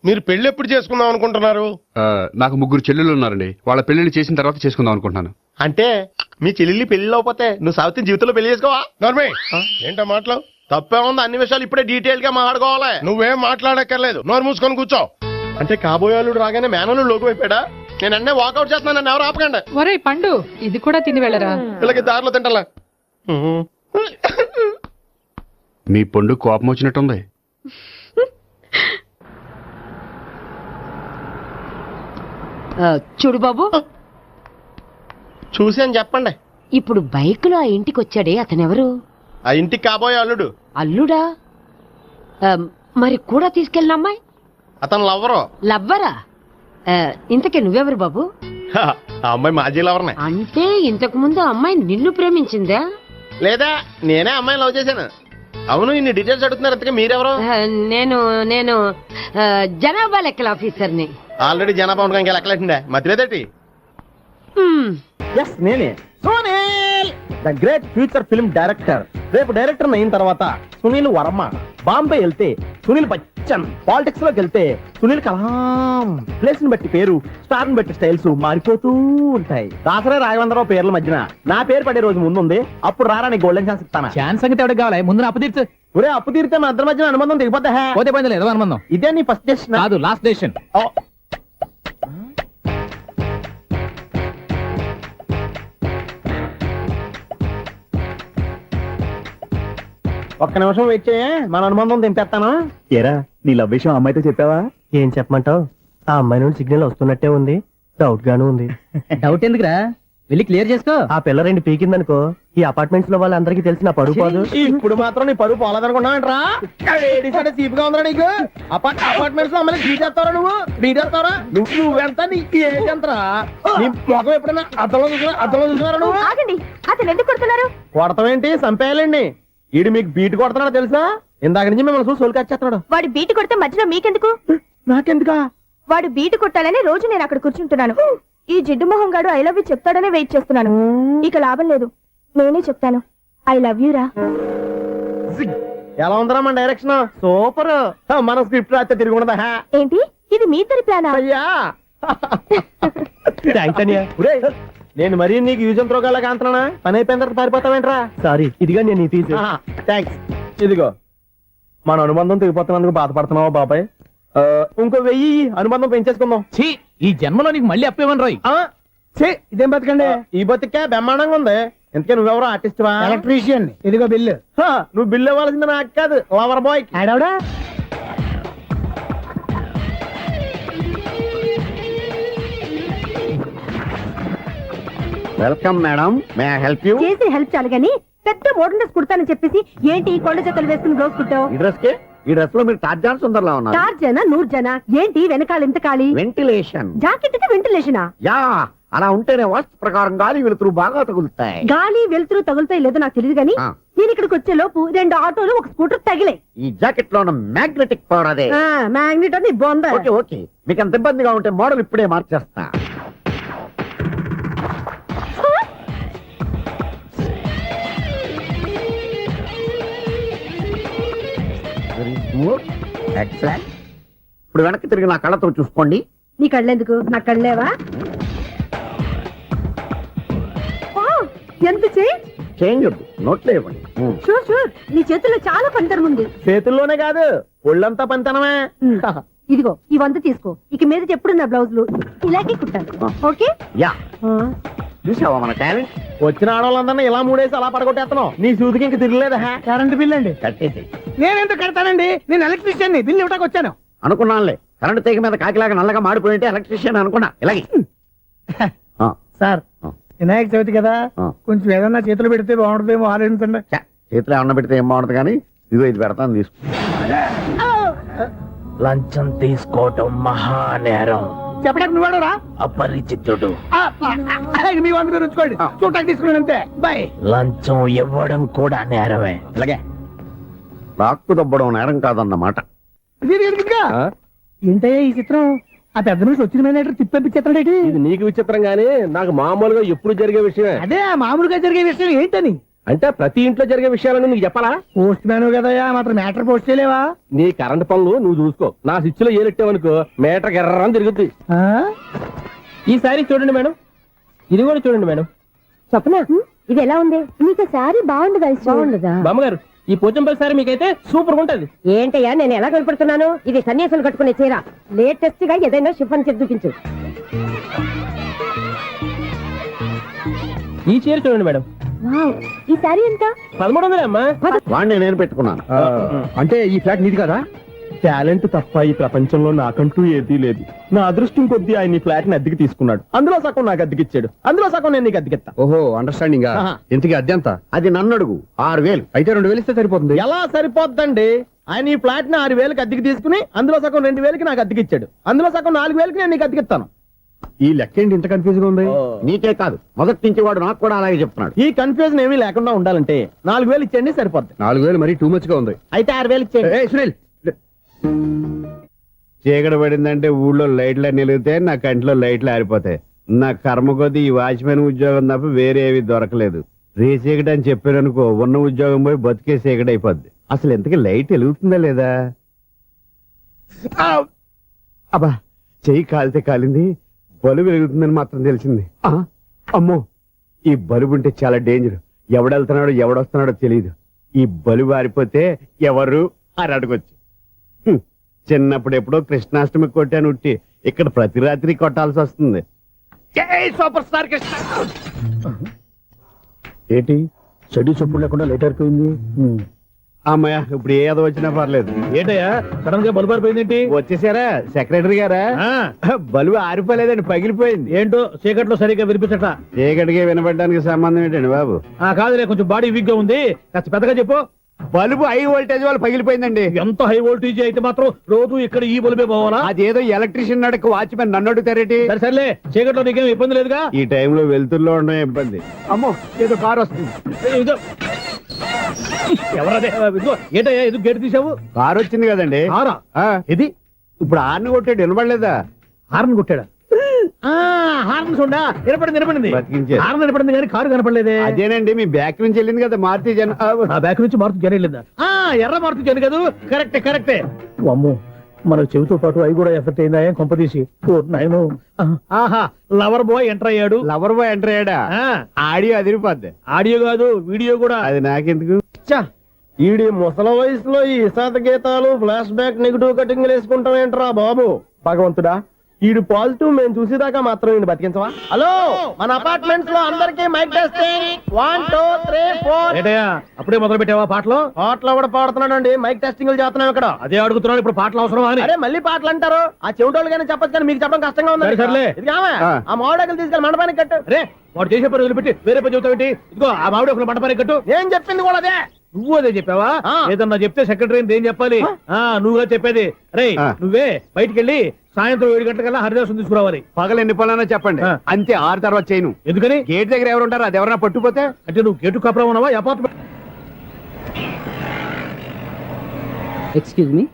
మీరు పెళ్లి ఎప్పుడు చేసుకుందాం అనుకుంటున్నారు? నాకు 3 చెల్లెళ్ళు ఉన్నారండి. వాళ్ళ పెళ్లిళ్ళు చేసిన తర్వాత చేసుకుందాం అనుకుంటున్నాను. అంటే మీ చెల్లెల్ని పెళ్లి అవ్వకపోతే నువ్వు సావిత్రి జీవితంలో పెళ్లి చేసుకోవా? నర్మే, ఏంటో మాటలు? తప్పే ఉంది. అన్ని విషయాలు ఇప్పుడే డీటెయిల్ గా మాట్లాడుకోవాలి. నువ్వేం మాట్లాడక్కర్లేదు, నోరు మూసుకొని కూర్చో. అంటే కాబోయేవాళ్ళు రాగానే మేనలు లోకి అయిపోయాడా? నేను అన్నీ వాకౌట్ చేస్తున్నాను, నన్ను ఎవరు ఆపకండి. ఒరే పండు, ఇది కూడా తిని వెళ్ళరా. వీళ్ళకి దారిలో తింటలా. మీ పండు కోపం వచ్చినట్టుంది. చూడు బాబు, చూసి అని చెప్పండి. ఇప్పుడు బైక్ లో ఆ ఇంటికి వచ్చాడే అతనెవరు? ఆ ఇంటికి కాబోయే అల్లుడు. అల్లుడా? మరి కూడా తీసుకెళ్ళిన అమ్మాయి? అతను లవ్వరు. లవ్వరా? ఇంతకే నువ్వెవరు బాబు? ఆ అమ్మాయి మాజీ లవర్నే. అంటే ఇంతకు ముందు అమ్మాయి నిన్ను ప్రేమించిందా? లేదా నేనే అమ్మాయిని లవ్ చేశాను. అవును, ఇన్ని డీటెయిల్స్ అడుగుతున్నారు. ఇంతకీ మీరెవరు? నేను జనాభా లెక్కల ఆఫీసర్ని. ఆల్రెడీ జనాభా ఉండగా ఇంకా లెక్కలేటండే మధ్యలేదేటి? నేనే Sunil, the great future film director. రేపు డైరెక్టర్ అయిన తర్వాత సునీల్ వర్మ. బాంబే వెళ్తే సునీల్ బచ్చన్, పాలిటిక్స్ లోకి వెళ్తే సునీల్ కలాం. ప్లేస్ ని బట్టి పేరు, స్టార్ ని బట్టి స్టైల్స్ మారిపోతూ ఉంటాయి. దాసరే రాఘవేంద్రరావు పేర్ల మధ్యన నా పేరు పడే రోజు ముందుంది. అప్పుడు రారా నీ గోల్డెన్ ఛాన్స్ ఇస్తాను. ఛాన్స్ సంగతి ఎవరికి కావాలి? ముందు అప్పు తీర్చు. ఒరే, అప్పు తీరితే మన ఇద్దరి మధ్యన అనుబంధం దిగిపోతా. పోతే పోయింది లేదు అనుబంధం. ఇదే నీ ఫస్ట్ డెసిషన్ కాదు, లాస్ట్ డెసిషన్. ఒక్క నిమిషం వెయిట్ చేయ, మన అనుబంధం దింపేస్తాను. ఏరా, నీ లవ్ విషయం అమ్మాయితో చెప్పావా? ఏం చెప్పమంటావు? ఆ అమ్మాయి నుండి సిగ్నల్ వస్తున్నట్టే ఉంది, డౌట్ గాను ఉంది. డౌట్ ఎందుకురా, వెళ్ళి క్లియర్ చేసుకో. ఆ పిల్ల 2 పీకిందనుకో, ఈ అపార్ట్మెంట్స్ లో వాళ్ళందరికీ తెలిసిన పరువు పోదు. ఇప్పుడు మాత్రం నీ పరువు పోలేదనుకున్నావంటరా? చీప్ గా ఉందా నీకు? అపార్ట్మెంట్స్ లో అమ్మాయి డీటేస్తారా? డీటేస్తారా? నువ్వెంత, నీకు ఏంటంతరా? నీ మొఖం ఎప్పుడైనా అద్దంలో చూసినారా నువ్వు? అతను ఎందుకు కొడుతున్నారు? కొడతావేంటి, చంపేయాలండి. ఈడు మీకు బీట్ కొడుతున్నాడు తెలుసా? ఇందాక నుంచి మిమ్మల్ని చూసి సోల్కి వచ్చేస్తున్నాడు. వాడు బీటు కొడితే మధ్యలో మీకెందుకు? నాకెందుకా? వాడు బీటు కొట్టాలని రోజు నేను అక్కడ కూర్చుంటున్నాను. ఈ జిడ్డు మొహం గాడు ఐ లవ్ యూ చెప్తాడనే వెయిట్ చేస్తున్నాను. ఇక లాభం లేదు, నేనే చెప్తాను. ఐ లవ్ యూ రా. ఎలా ఉందరా మన డైరెక్షన్? సూపర్. మన స్క్రిప్ట్ రాస్తే తిరిగి ఉండదా? ఏంటి ఇది మీ ఇద్దరి ప్లానా? అయ్యా నేను మరీ నీకు యూజ్ అంత రోగాలాగా అంటున్నా. పని అయిపోయిన తర్వాత పారిపోతావేంట్రా? సారీ, ఇదిగా నేను తీసి. థ్యాంక్స్. ఇదిగో, మన అనుబంధం తెగిపోతున్నందుకు బాధపడుతున్నావా బాబాయ్? ఇంకో 1000 అనుబంధం పెంచేసుకుందాం. ఈ జన్మలో నీకు మళ్ళీ అప్పేమని రాయి. ఇదేం బతకండి? ఈ బతికే బ్రహ్మాండంగా ఉంది. ఎందుకే నువ్వెవరో ఆర్టిస్ట్ వా? ఎలక్ట్రీషియన్. ఇదిగో బిల్లు. నువ్వు బిల్లు ఇవ్వాల్సింది నాకు కాదు, లవర్ బాయ్. ఆడవడా? Welcome madam, may I help you? చేసి హెల్ప్ చాలు గాని పెద్ద మోడల్ డ్రెస్ కుడతానని చెప్పేసి ఏంటి ఈ కొండ జతలు వేసుకుని బ్లౌజ్ కుట్టావు? ఈ డ్రెస్ లో మీరు టార్జాన్ సుందర్లా ఉన్నారు. 4 జన 100 జన ఏంటి వెనకాల ఇంత ఖాళీ? వెంటిలేషన్. జాకెట్ కి వెంటిలేషనా? యా, అలా ఉంటేనే వాస్తు ప్రకారం గాలి వెలుతురు బాగా తగులుతాయి. గాలి వెలుతురు తగులుతాయి లేదో నాకు తెలియదు గాని నేను ఇక్కడికి వచ్చే లోపు 2 ఆటోలు ఒక స్కూటర్ తగిలే. ఈ జాకెట్ లో ఉన్న మ్యాగ్నెటిక్ పవర్ అదే. మ్యాగ్నెట్ అని బొంద. ఓకే ఓకే, మీకు అంత ఇబ్బందిగా ఉంటే మోడల్ ఇప్పుడే మార్చేస్తా. ఎక్సలెంట్. ఇప్పుడు వెనక్కి తిరిగి నా కళ్ళతో చూసుకోండి. నీ కళ్ళెందుకు? నా కళ్ళేవా? ఎంత చేంజ్ వద్దు, నోట్లో ఇవ్వండి. షూర్ షూర్, నీ చేతుల్లో చాలా పనితనం ఉంది. చేతుల్లోనే కాదు ఒళ్ళంతా పనితనమే. ఇదిగో ఈ 100 తీసుకో. ఇక మీద ఎప్పుడు నా బ్లౌజులు ఇలాగే కుట్టాను. ఓకే? యా, చూసావా మన టాలెంట్? వచ్చిన ఆడవాళ్ళందరినీ ఇలా మూడేసి అలా పడగొట్టేస్తున్నావు. నీ సూదికి ఇంక తిరగలేదా? కరెంట్ బిల్ అండి. కట్టేసి. నేనెందుకు కడతానండి? నేను ఎలక్ట్రీషియన్, బిల్ ఇవ్వడానికి వచ్చాను. అనుకున్నానులే, కరెంట్ తీగ మీద కాకిలాగా నల్లగా మాడిపోయింటే ఎలక్ట్రీషియన్ అనుకున్నా. ఇలాగే సార్, వినాయక చవితి కదా, కొంచెం ఏదన్నా చేతులు పెడితే బాగుంటుందేమో ఆలోచించండి. చేతిలో అన్న పెడితే ఏం బాగుంటుంది కానీ ఇదిగో ఇది పెడతాను, తీసుకో. లంచం తీసుకోవటం మహానేరం. చెప్పడానికి నువ్వాడరా? అపరిచితుడు. మీ 100 మీరు ఉంచుకోండి, చూడటానికి తీసుకున్నాను అంతే. బాయ్. లంచం ఇవ్వడం కూడా నేరమే. ఇలాగే రాక్కు దబ్బడం నేరం కాదన్నమాట. ఏంటయ్యా ఈ చిత్రం? ఆ పెద్ద నుంచి వచ్చిన మేనేటర్ తిప్పించేస్తాడేటి? ఇది నీకు విచిత్రం గానీ నాకు మామూలుగా ఎప్పుడు జరిగే విషయమే. అదే మామూలుగా జరిగే విషయం ఏంటని? అంటే ప్రతి ఇంట్లో జరిగే విషయాలను నీకు చెప్పాలా? పోస్ట్ మ్యాన్ కదయ్యా, మాత్రం మ్యాటర్ పోస్ట్ చేయలేవా? నీ కరెంట్ పనులు నువ్వు చూసుకో. నా స్విచ్ లో ఏలెట్టావనుకో మేటర్ ఎర్రని తిరుగుద్ది. ఈసారి చూడండి మేడం, ఇది కూడా చూడండి మేడం. చెప్పనా? ఇది ఎలా ఉంది? నీకు సారీ బాగుండదా? బాగుండదా బామ్మగారు? ఈ పోచంపల్లి సారీ మీకైతే సూపర్ ఉంటది. ఏంటయ్యా నేను ఎలా కనపడుతున్నాను? ఇది సన్యాసులు కట్టుకునే చీర. లేటెస్ట్ గా ఏదైనా షిఫన్ చేసి చూపించు. ఈ చీర చూడండి మేడం. ఈ సారీ ఎంత? 1300 అమ్మా. వాడిని నేను పెట్టుకున్నాను. అంటే ఈ ఫ్లాట్ నీది కదా? టాలెంట్ తప్ప ఈ ప్రపంచంలో నాకంటూ ఏదీ లేదు. నా అదృష్టం కొద్దీ ఆయన ఈ ఫ్లాట్ ని అద్దెకి తీసుకున్నాడు. అందులో సగం నాకు అద్దెకిచ్చాడు, అందులో సగం నేను నీకు అద్దెకిస్తా. ఓహో, అండర్స్టాండింగ్. ఇంతకీ అద్దె ఎంత? అది నన్ను అడుగు. 6000. అయితే 2000 ఇస్తే సరిపోతుంది. ఎలా సరిపోద్దండి? ఆయన ఈ ఫ్లాట్ ని 6000కి అద్దెకి తీసుకుని అందులో సగం 2000కి నాకు అద్దెకిచ్చాడు, అందులో సగం 4000కి నేను నీకు అద్దెకిస్తాను. ఈ లెక్క ఏంటి ఇంత కన్ఫ్యూజ్ గా ఉంది? నీకే కాదు, మొదటి నుంచి వాడు నాకు కూడా అలాగే చెప్తున్నాడు. ఈ కన్ఫ్యూజన్ ఏమీ లేకుండా ఉండాలంటే 4000 ఇచ్చేయండి, సరిపోద్ది. 4000 మరీ టూ మచ్ గా ఉంది. అయితే 6000 ఇచ్చేయండి. సునీల్, చీకటి పడిందంటే ఊళ్ళో లైట్లు అన్ని వెలిగితే నా కంటిలో లైట్లు ఆరిపోతాయి. నా కర్మ కొద్దీ ఈ వాచ్మెన్ ఉద్యోగం తప్ప వేరే ఏవి దొరకలేదు. రేచీకటి అని చెప్పారనుకో, ఉన్న ఉద్యోగం పోయి బతికే చీకటి అయిపోద్ది. అసలు ఎంతకీ లైట్ వెలుగుతుందా లేదా? అబ్బా, చెయ్యి కాలితే కాలింది, బలుబు వెలుగుతుందని మాత్రం తెలిసింది. అమ్మో, ఈ బలుబు ఉంటే చాలా డేంజర్. ఎవడెళ్తున్నాడో ఎవడొస్తున్నాడో తెలియదు. ఈ బలుబు ఆరిపోతే ఎవరు అని అడగొచ్చు. చిన్నప్పుడు ఎప్పుడో కృష్ణాష్టమి కొట్టాను ఉట్టి, ఇక్కడ ప్రతి రాత్రి కొట్టాల్సి వస్తుంది. Super star Krishna. ఏంటి చెడు చప్పుడు లేకుండా లేట్ అయిపోయింది? అమ్మయ్య, ఇప్పుడు ఏదో వచ్చినా పర్లేదు. ఏంటయ్యా సడన్ గా బలుబు ఆరిపోయిందేంటి? వచ్చేసారా సెక్రటరీ గారా? బలుబు ఆరిపోలేదండి, పగిలిపోయింది. ఏంటో చీకట్లో సరిగ్గా వినిపించట. చీకటికి వినబడడానికి సంబంధం ఏంటండి బాబు? కాదులే, కొంచెం బాడీ వీక్ గా ఉంది, కాస్త పెద్దగా చెప్పు. బల్బు హై వోల్టేజ్ వాళ్ళు పగిలిపోయిందండి. ఎంత హై వోల్టేజ్ అయితే మాత్రం రోజు ఇక్కడ ఈ బల్బే పోవాలా? అదేదో ఎలక్ట్రీషియన్ అడగ వాచ్మెన్ నన్ను అడుగుతారేటి? సర్లే, చీకట్లో నీకేం ఇబ్బంది లేదుగా? ఈ టైంలో వెళ్తుల్లో ఉండడం ఇబ్బంది. అమ్మో, ఏదో కారు వస్తుంది. ఎవరదే? ఏంటయ్యా ఎందుకు గేట్ తీసావు? కారు వచ్చింది కదండి. ఇది ఇప్పుడు హార్న్ కొట్టాడు, వినబడలేదా? హార్న్ కొట్టాడా? హార్న్ చూడా వినపడింది. హార్న్ వినపడింది కానీ కారు కనపడలేదే. అదేనండి, మీ బ్యాక్ నుంచి వెళ్ళింది కదా మారుతి జన. బ్యాక్ నుంచి మారుతి జన వెళ్ళిందా? ఎర్ర మారుతి జన కదా? కరెక్టే. అమ్మో, మన చెవితో పాటు అవి కూడా ఎఫెక్ట్ అయిందా? ఏం కొంపదీసి నాయను. ఆహా, లవర్ బాయ్ ఎంటర్ అయ్యాడు. లవర్ బాయ్ ఎంటర్ అయ్యాడా? ఆడియో అదిరిపోద్ది. ఆడియో కాదు, వీడియో కూడా. అది నాకెందుకు? ఈడి ముసల వయసులో ఈ ఇసాత గీతాలు, ఫ్లాష్ బ్యాక్, నెగిటివ్ కటింగ్ వేసుకుంటాం ఏంట్రా బాబు? భగవంతుడా, ఈడు పాజిటివ్ మేము చూసేదాకా మాత్రం ఈయన బతికించవా? హలో, మన అపార్ట్మెంట్స్ లో అందరికి మైక్ టెస్టింగ్ 1 2 3 4. అప్పుడే మొదలు పెట్టావా పాటలు? పాటలు కూడా పాడుతున్నాడు అండి, మైక్ టెస్టింగ్ చేస్తున్నాం ఇక్కడ. అదే అడుగుతున్నాడు, ఇప్పుడు పాటలు అవసరమా అని. అరే మళ్ళీ పాటలు అంటారు, ఆ చెవిటోళ్ళు కానీ చెప్పచ్చు, కానీ మీకు చెప్పడం కష్టంగా ఉంది. సర్లే, ఇది ఆ మామిడాకులు తీసుకెళ్ళి మండపానికి కట్టు. అరే వాడు చేసే పని వదిలిపెట్టి వేరే పని చెబుతావేంటి? ఇదిగో ఆ మామిడాకులు మండపానికి కట్టు. నేను చెప్పింది కూడా అదే. నువ్వు అదే చెప్పావా? ఏదన్నా చెప్తే సెక్రటరీ ఏం చెప్పాలి? నువ్వుగా చెప్పేది. రే నువ్వే బయటికి వెళ్ళి సాయంత్రం 7 గంటలకల్లా హరిదాసం తీసుకురావాలి. పగలు ఎన్ని పనులైనా చెప్పండి, అంతే. 6 తర్వాత చేయను. ఎందుకని? గేట్ దగ్గర ఎవరు ఉంటారు, అది ఎవరైనా పట్టుకుపోతే. అంటే నువ్వు గేటు కాపురం ఉన్నావా apartment? Excuse me,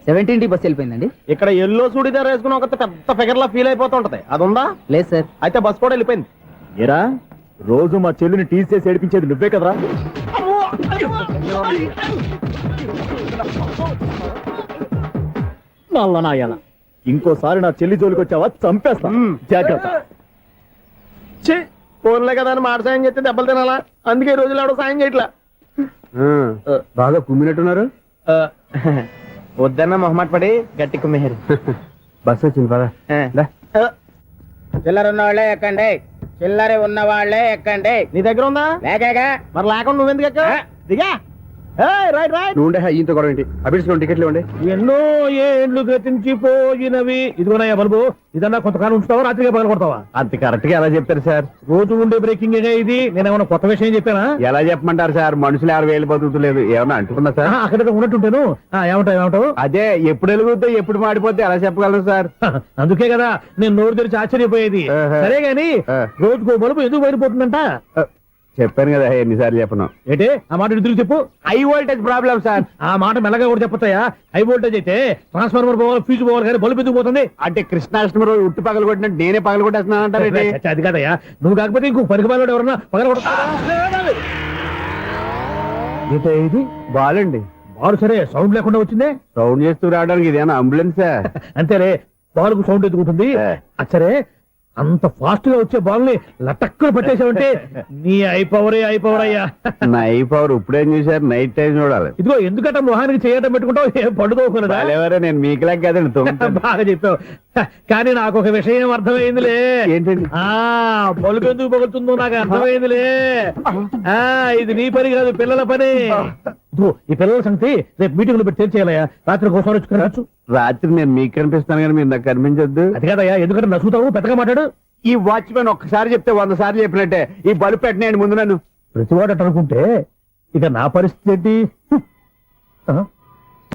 17D bus వెళ్ళిపోయిందండి. ఇక్కడ ఎల్లో చూడిదార్ వేసుకుని ఒక పెద్ద ఫిగర్ లా ఫీల్ అయిపోతుంటది, అది ఉందా? లేదు సార్. అయితే బస్ కూడా వెళ్ళిపోయింది. ఏరా రోజు మా చెల్లిని టీస్ చేసి ఏడిపించేది నువ్వే కదరా? నల్ల నాయాల, ఇంకోసారి నా చెల్లి జోలికి వచ్చావా చంపేస్తా, జాగ్రత్త. ఫోన్లే కదా అని మాట సాయం చేస్తే దెబ్బలు తినాలా? అందుకే ఈ రోజులు ఎవడో సాయం చేయట్లా. బాగా కుమ్మినట్టున్నారు. వద్దన్న మొహమాట పడి గట్టి కుమ్మేరు. బస్ వచ్చింది పద. చిల్లర ఉన్న వాళ్ళే ఎక్కండి, చిల్లర ఉన్న వాళ్ళే ఎక్కండి. నీ దగ్గర ఉందా? లేక మరి లేకుండా నువ్వెందుకు ఎక్క? దిగా. Right right. నువ్వు ఈయంతో గొడవ ఏంటి? అభిడ్స్లో టికెట్లు ఇవ్వండి. ఎన్నో ఏండ్లు గతించిపోయినవి. ఇదిగోనయ్యా బల్బు, ఇదన్నా కొంతకాలం ఉంచుతావా, రాత్రిగా పగల కొడతావా? అంత కరెక్ట్ గా ఎలా చెప్తారు సార్? రోజు ఉండే బ్రేకింగ్ ఇది. నేనేమన్నా కొత్త విషయం చెప్పానా? ఎలా చెప్పమంటారు సార్? మనుషులు 60,000 బతుకుతలేదు, ఏమన్నా అంటున్నా సార్? అక్కడ ఉన్నట్టుంటాను. ఏమంటావు? అదే ఎప్పుడు వెలుగుతో ఎప్పుడు మాడిపోతే ఎలా చెప్పగలను సార్? అందుకే కదా నేను నోరు తెరిచి ఆశ్చర్యపోయేది. సరే గాని రోజుకో బల్బు ఎందుకు బయటపోతుందంట? చెప్పాను కదా ఎన్నిసార్లు చెప్పను. ఏంటి ఆ మాట ఎదురు చెప్పు. High voltage problem sir. ఆ మాట మెల్లగా కూడా చెప్పొచ్చాయా? హై వోల్టేజ్ అయితే ట్రాన్స్ఫార్మర్ పోవాలి, ఫ్యూజ్ పోవాలి, కానీ బల్బు ఎందుకు పోతుంది? అంటే కృష్ణాష్టమి రోజు ఉట్టు పగలు కొట్టినట్టు నేనే పగలు కొట్టేస్తున్నాను అంటారు. అది కాదయ్యా, నువ్వు కాకపోతే ఇంకో పరిగబాలు ఎవరన్నా పగల కొడతారా? ఇది బాలండి. బారు సరే, సౌండ్ లేకుండా వచ్చిందే. సౌండ్ చేస్తూ రావడానికి ఇదేనా అంబులెన్సా? అంతేలే, బాలుకు సౌండ్ ఎదుగుతుంది. సరే, అంత ఫాస్ట్ గా వచ్చే బాల్ని లటక్కులు పట్టేసావంటే నీ అయిపవర్ అయ్యా. నా పవర్ ఇప్పుడేం చూసారు? నైట్ టైం చూడాలి. ఇదిగో ఎందుకంటే మొహానికి చేయటం పెట్టుకుంటావు, ఏం పండుకోకూడదా? నేను మీకులాగా కదండి. బాగా చెప్పావు, కానీ నాకు ఒక విషయం అర్థమైందిలే. ఏంటండి? బల్బు ఎందుకు పగులుతుందో నాకు అర్థమైందిలే. ఇది నీ పని కాదు, పిల్లల పని. ఈ పిల్లల సంగతి రేపు మీటింగ్ లో పెట్టి తెలిసేయాలయ్యా. రాత్రి కోసం వచ్చి రాత్రి నేను మీకు కనిపిస్తాను కానీ మీరు నాకు కనిపించొద్దు. అది కాదయ్యా, ఎందుకంటే నచ్చుతావు, పెద్దగా మాట్లాడు. ఈ వాచ్మెన్ ఒక్కసారి చెప్తే 100 సార్లు చెప్పినట్టే. ఈ బల్బు పెట్టినాయండి ముందు నన్ను. ప్రతివాడు అనుకుంటే ఇక నా పరిస్థితి ఏంటి?